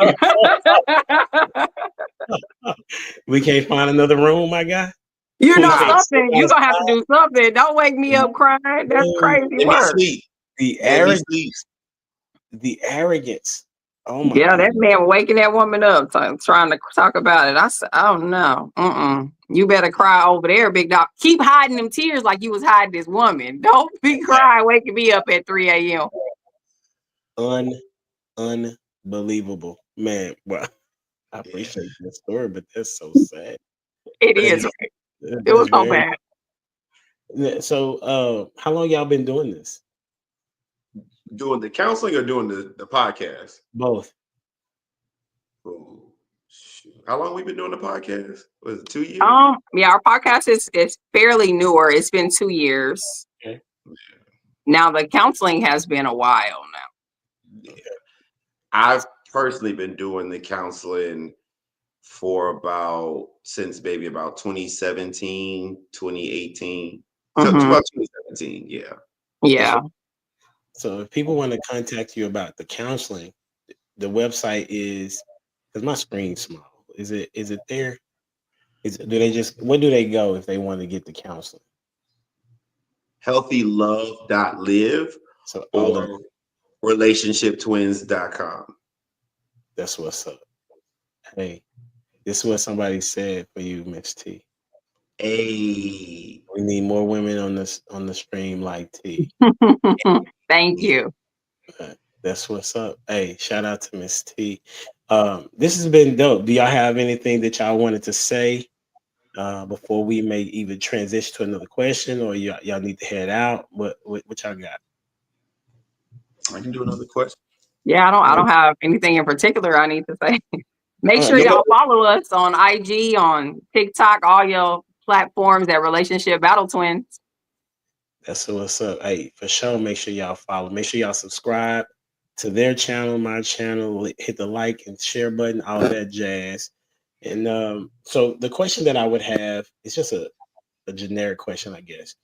We can't find another room, my guy. You know something. You're going to have to do something. Don't wake me up crying. That's crazy work. The arrogance. Oh my God. That man waking that woman up, trying to talk about it. I said, oh no. You better cry over there, big dog. Keep hiding them tears like you was hiding this woman. Don't be crying waking me up at 3 a.m. Unbelievable. Man, well, I appreciate that story, but that's so sad. It is. It was so bad. So how long y'all been doing this? Doing the counseling or doing the podcast? Both. Oh, shoot. How long we been doing the podcast? Was it 2 years? Yeah, our podcast is fairly newer. It's been 2 years. Okay. Now the counseling has been a while now. Yeah. I've personally been doing the counseling for since maybe about 2017, 2018. So about 2017, yeah. Yeah. So if people want to contact you about the counseling, the website is, because my screen's small. Is it there? Where do they go if they want to get the counseling? Healthylove.live or relationshiptwins.com. That's what's up. Hey, this is what somebody said for you, Miss T. Hey, we need more women on the stream like T. Thank you. That's what's up. Hey, shout out to Miss T. This has been dope. Do y'all have anything that y'all wanted to say before we may either transition to another question, or y'all need to head out? What y'all got? I can do another question. Yeah, I don't have anything in particular I need to say. Make sure y'all follow us on IG, on TikTok, all your platforms at Relationship Battle Twins. That's what's up. Hey, for sure, make sure y'all follow. Make sure y'all subscribe to their channel, my channel. Hit the like and share button, all that jazz. And so the question that I would have is just a generic question, I guess.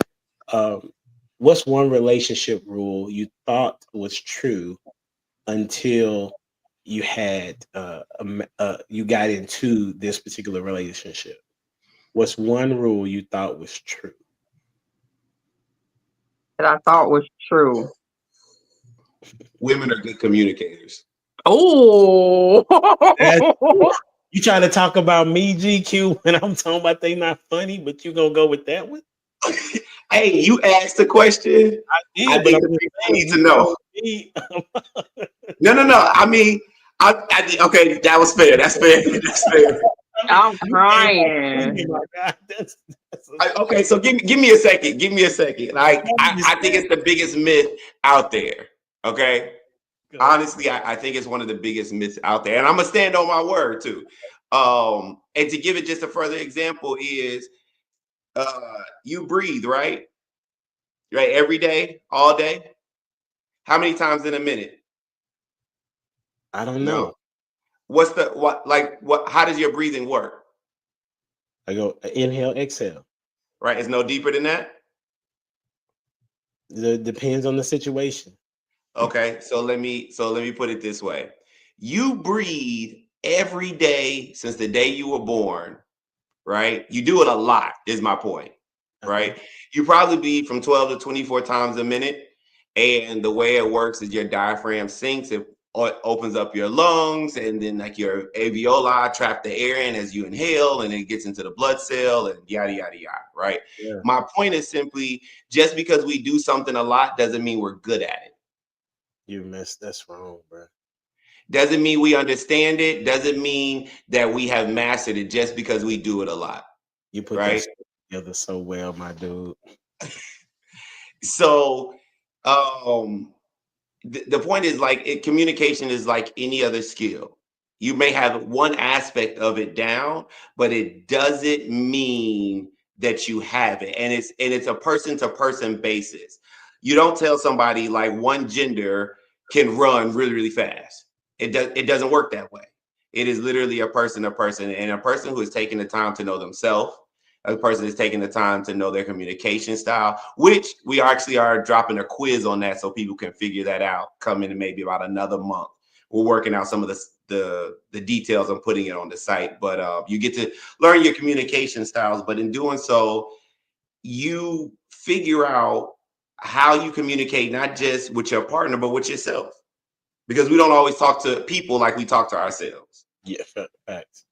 What's one relationship rule you thought was true until you had you got into this particular relationship? What's one rule you thought was true? That I thought was true. Women are good communicators. Oh, you trying to talk about me, GQ, when I'm talking about they not funny, but you gonna go with that one? Hey, you asked the question. I think the people need to know. No. I mean, okay, that was fair. That's fair. That's fair. I'm crying. Okay, so give me a second. Give me a second. Like I think it's the biggest myth out there. Okay. Honestly, I think it's one of the biggest myths out there, and I'm gonna stand on my word too. And to give it just a further example is, you breathe, right? Right, every day, all day. How many times in a minute? I don't know. How does your breathing work? I go inhale, exhale. Right, it's no deeper than that. It depends on the situation. Okay, so let me put it this way. You breathe every day since the day you were born, right? You do it a lot, is my point. right? You probably breathe from 12 to 24 times a minute. And the way it works is your diaphragm sinks, it opens up your lungs, and then like your alveoli trap the air in as you inhale, and it gets into the blood cell and yada, yada, yada, right? Yeah. My point is simply, just because we do something a lot doesn't mean we're good at it. That's wrong, bro. Doesn't mean we understand it. Doesn't mean that we have mastered it just because we do it a lot. You put right? that together so well, my dude. So the point is, like, communication is like any other skill. You may have one aspect of it down, but it doesn't mean that you have it. And it's a person to person basis. You don't tell somebody like one gender can run really, really fast. It doesn't work that way. It is literally a person to person, and a person who is taking the time to know themselves. A person is taking the time to know their communication style, which we actually are dropping a quiz on that so people can figure that out coming in maybe about another month. We're working out some of the details and putting it on the site, but you get to learn your communication styles. But in doing so, you figure out how you communicate, not just with your partner, but with yourself. Because we don't always talk to people like we talk to ourselves. Yeah, facts.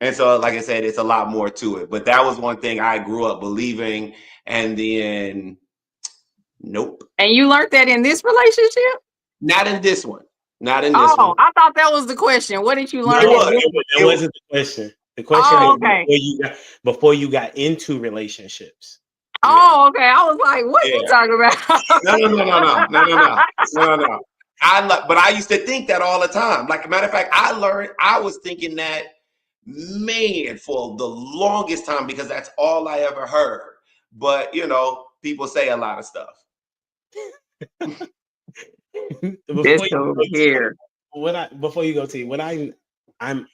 And so, like I said, it's a lot more to it. But that was one thing I grew up believing. And then, nope. And you learned that in this relationship? Not in this one. Not in this one. Oh, I thought that was the question. What did you learn? It wasn't the question. The question Oh, is okay. before you got into relationships. Oh, okay. I was like, what are you talking about? No. But I used to think that all the time. Like, a matter of fact, I was thinking that, man, for the longest time, because that's all I ever heard. But, people say a lot of stuff. Before you go, T, I'm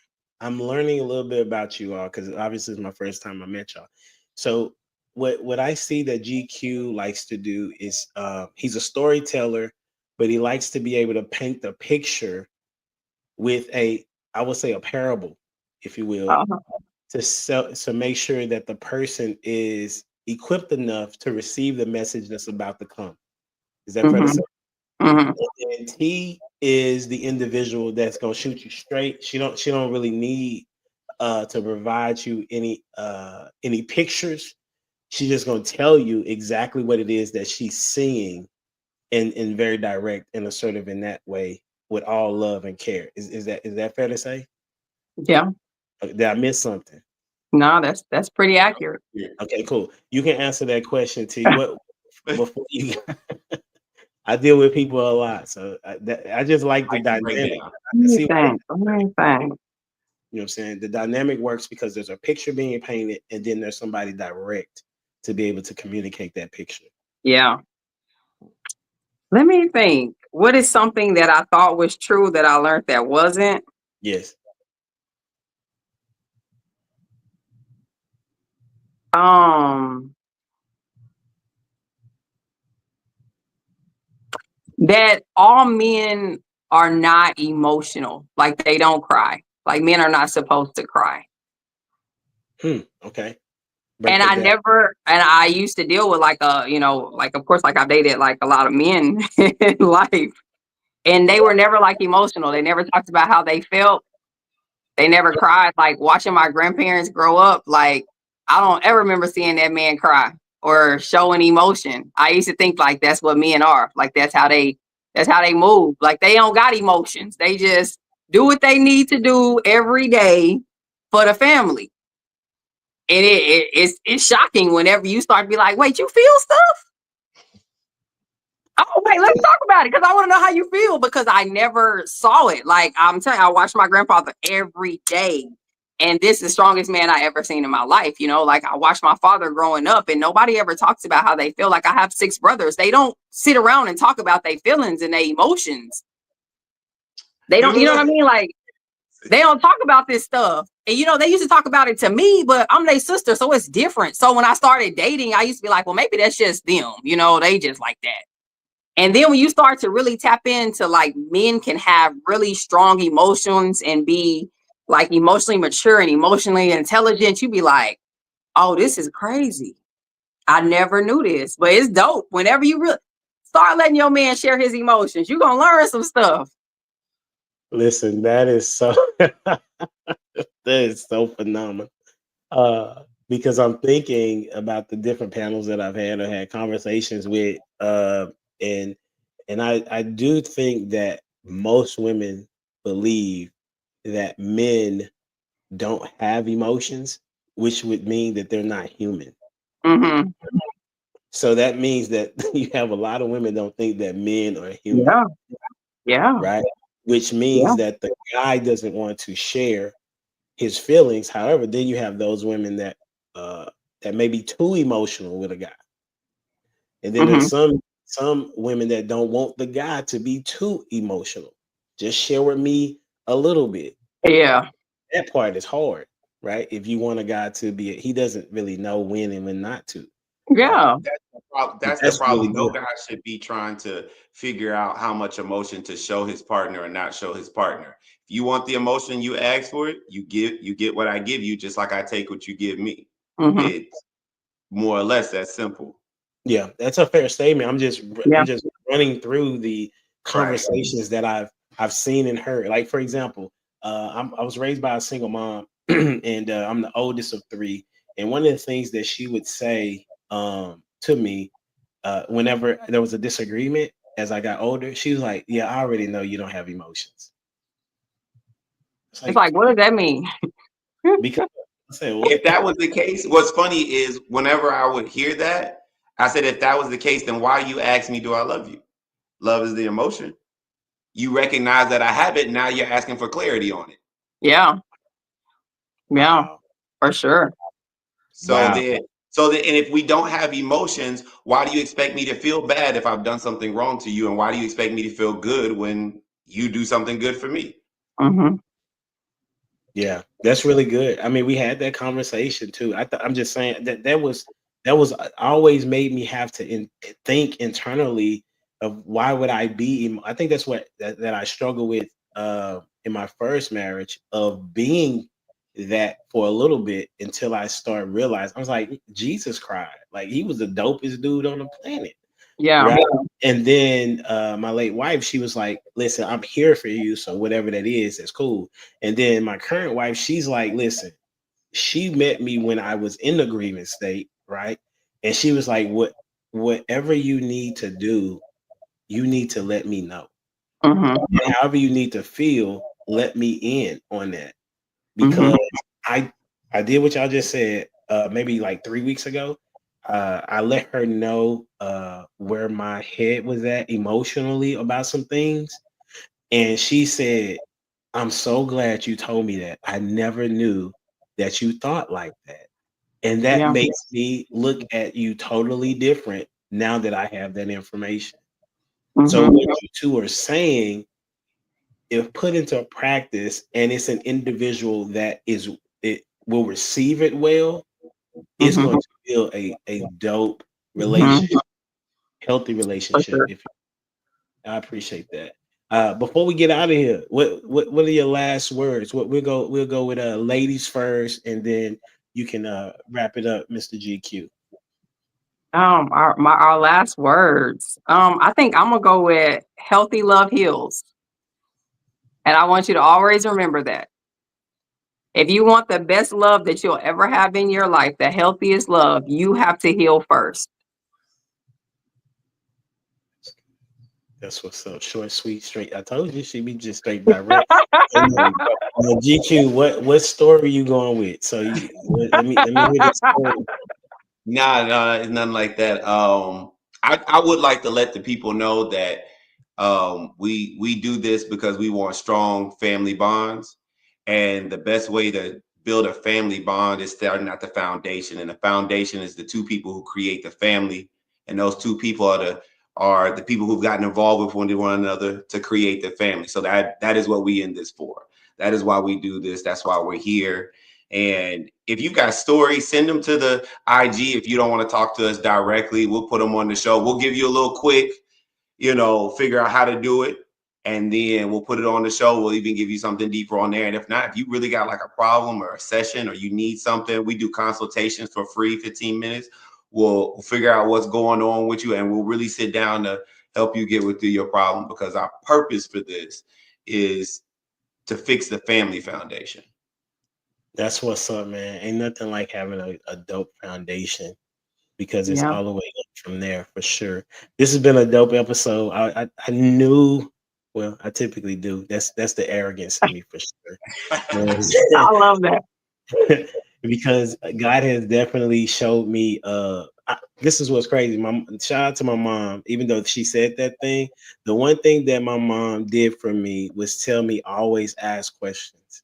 learning a little bit about you all, because obviously it's my first time I met y'all. So what I see that GQ likes to do is he's a storyteller, but he likes to be able to paint the picture with I would say a parable, if you will, to make sure that the person is equipped enough to receive the message that's about to come. Is that fair to say? Mm-hmm. And T is the individual that's gonna shoot you straight. She don't really need to provide you any pictures. She's just gonna tell you exactly what it is that she's seeing, in very direct and assertive in that way, with all love and care. Is that fair to say? Yeah. Did I miss something? No, that's pretty accurate. Okay, cool. You can answer that question, T. What before you? I deal with people a lot, so I just like the dynamic. You know what I'm saying? The dynamic works because there's a picture being painted, and then there's somebody direct to be able to communicate that picture. Yeah. Let me think. What is something that I thought was true that I learned that wasn't? Yes. That all men are not emotional. Like, they don't cry. Like, men are not supposed to cry. Okay. And I used to deal with of course, like, I've dated like a lot of men in life, and they were never like emotional. They never talked about how they felt. They never cried. Like, watching my grandparents grow up, like, I don't ever remember seeing that man cry or showing emotion. I used to think like that's what men are. Like, that's how they move. Like, they don't got emotions. They just do what they need to do every day for the family. And it's shocking whenever you start to be like, wait, you feel stuff? Oh, wait, let's talk about it, because I want to know how you feel, because I never saw it. Like, I'm telling you, I watched my grandfather every day, and this is the strongest man I ever seen in my life. Like, I watched my father growing up, and nobody ever talks about how they feel. Like, I have 6 brothers. They don't sit around and talk about their feelings and their emotions. They don't, you know what I mean? Like, they don't talk about this stuff. And, they used to talk about it to me, but I'm their sister, so it's different. So when I started dating, I used to be like, well, maybe that's just them. They just like that. And then when you start to really tap into, like, men can have really strong emotions and be, like, emotionally mature and emotionally intelligent, you be like, oh, this is crazy. I never knew this, but it's dope. Whenever you start letting your man share his emotions, you're gonna learn some stuff. Listen, that is so that is so phenomenal. Because I'm thinking about the different panels that I've had or had conversations with, and I do think that most women believe that men don't have emotions, which would mean that they're not human. Mm-hmm. So that means that you have a lot of women don't think that men are human, Yeah. Yeah. right? Which means Yeah. that the guy doesn't want to share his feelings. However, then you have those women that that may be too emotional with a guy, and then Mm-hmm. there's some women that don't want the guy to be too emotional. Just share with me a little bit. Yeah. That part is hard, right? If you want a guy to be, he doesn't really know when and when not to. Yeah. But That's the that's really problem. No good. guy should be trying to figure out how much emotion to show his partner and not show his partner. If you want the emotion, you ask for it. You get what I give you, just like I take what you give me. Mm-hmm. It's more or less that simple. Yeah, that's a fair statement. Yeah. I'm just running through the Right. conversations that I've seen and heard. Like for example, I was raised by a single mom, and I'm the oldest of three. And one of the things that she would say to me whenever there was a disagreement as I got older, she was like, "Yeah, I already know you don't have emotions." It's It's like like, what does that mean? because I said, If that was the case, what's funny is whenever I would hear that, I said, if that was the case, then why you ask me, do I love you? Love is the emotion. You recognize that I have it. Now you're asking for clarity on it. Yeah. Yeah. wow, For sure. So wow. then, and if we don't have emotions, why do you expect me to feel bad if I've done something wrong to you? And why do you expect me to feel good when you do something good for me? Mm-hmm. Yeah, that's really good. I mean, we had that conversation too. I'm just saying that was always made me have to think internally of why would I be. I think that's what that I struggle with in my first marriage of being that for a little bit until I start realizing I was like Jesus cried, like he was the dopest dude on the planet. Yeah. Right. And then my late wife, she was like, listen, I'm here for you. So whatever that is, that's cool. And then my current wife, she's like, listen, she met me when I was in the grievance state, right? And she was like, whatever you need to do, you need to let me know. Mm-hmm. And however you need to feel, let me in on that. Mm-hmm. Because I did what y'all just said maybe like 3 weeks ago. I let her know where my head was at emotionally about some things. And she said, I'm so glad you told me that. I never knew that you thought like that. And that Yeah. makes me look at you totally different now that I have that information. So Mm-hmm. what you two are saying, if put into practice and it's an individual that it will receive it well, it's Mm-hmm. going to build a dope Mm-hmm. relationship, healthy For relationship. sure. If I appreciate that. Before we get out of here, what are your last words? We'll go with ladies first, and then you can wrap it up, Mr. GQ. Our last words. I think I'm gonna go with healthy love heals. And I want you to always remember that. If you want the best love that you'll ever have in your life, the healthiest love, you have to heal first. That's what's up. Short, sweet, straight. I told you she'd be just straight direct. GQ, what story you going with? So let me hear this story. Nah, it's nothing like that. I would like to let the people know that we do this because we want strong family bonds, and the best way to build a family bond is starting at the foundation, and the foundation is the two people who create the family, and those two people are the people who've gotten involved with one another to create the family. So that is what we in this for. That is why we do this. That's why we're here. And if you've got stories, send them to the IG. If you don't want to talk to us directly, we'll put them on the show. We'll give you a little quick, figure out how to do it. And then we'll put it on the show. We'll even give you something deeper on there. And if not, if you really got like a problem or a session or you need something, we do consultations for free, 15 minutes. will figure out what's going on with you, and we'll really sit down to help you get through your problem, because our purpose for this is to fix the family foundation. That's what's up, man. Ain't nothing like having a dope foundation, because it's all the way up from there for sure. This has been a dope episode. I knew, well, I typically do. That's the arrogance in me for sure. I love that. Because God has definitely showed me. This is what's crazy. Shout out to my mom. Even though she said that thing, the one thing that my mom did for me was tell me always ask questions.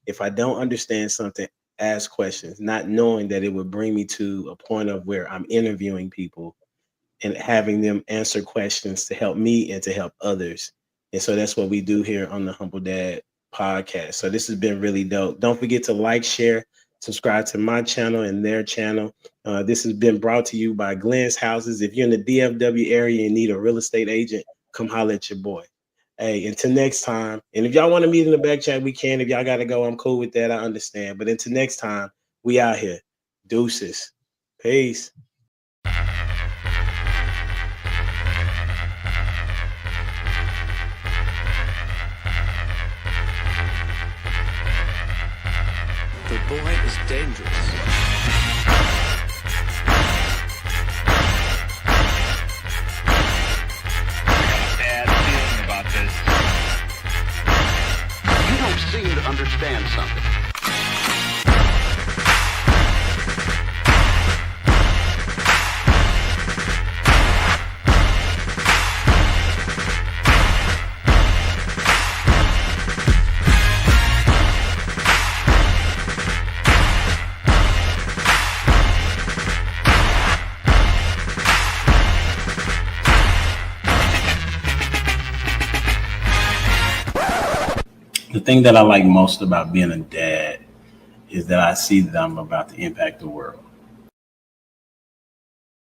If I don't understand something, ask questions, not knowing that it would bring me to a point of where I'm interviewing people and having them answer questions to help me and to help others. And so that's what we do here on the Humbledad Podcast. So this has been really dope. Don't forget to like, share, subscribe to my channel and their channel. This has been brought to you by Glenn's Houses. If you're in the DFW area and need a real estate agent, come holler at your boy. Hey, until next time. And if y'all want to meet in the back chat, we can. If y'all got to go, I'm cool with that. I understand. But until next time, we out here. Deuces. Peace. The boy is dangerous. You don't seem to understand something. The thing that I like most about being a dad is that I see them about to impact the world.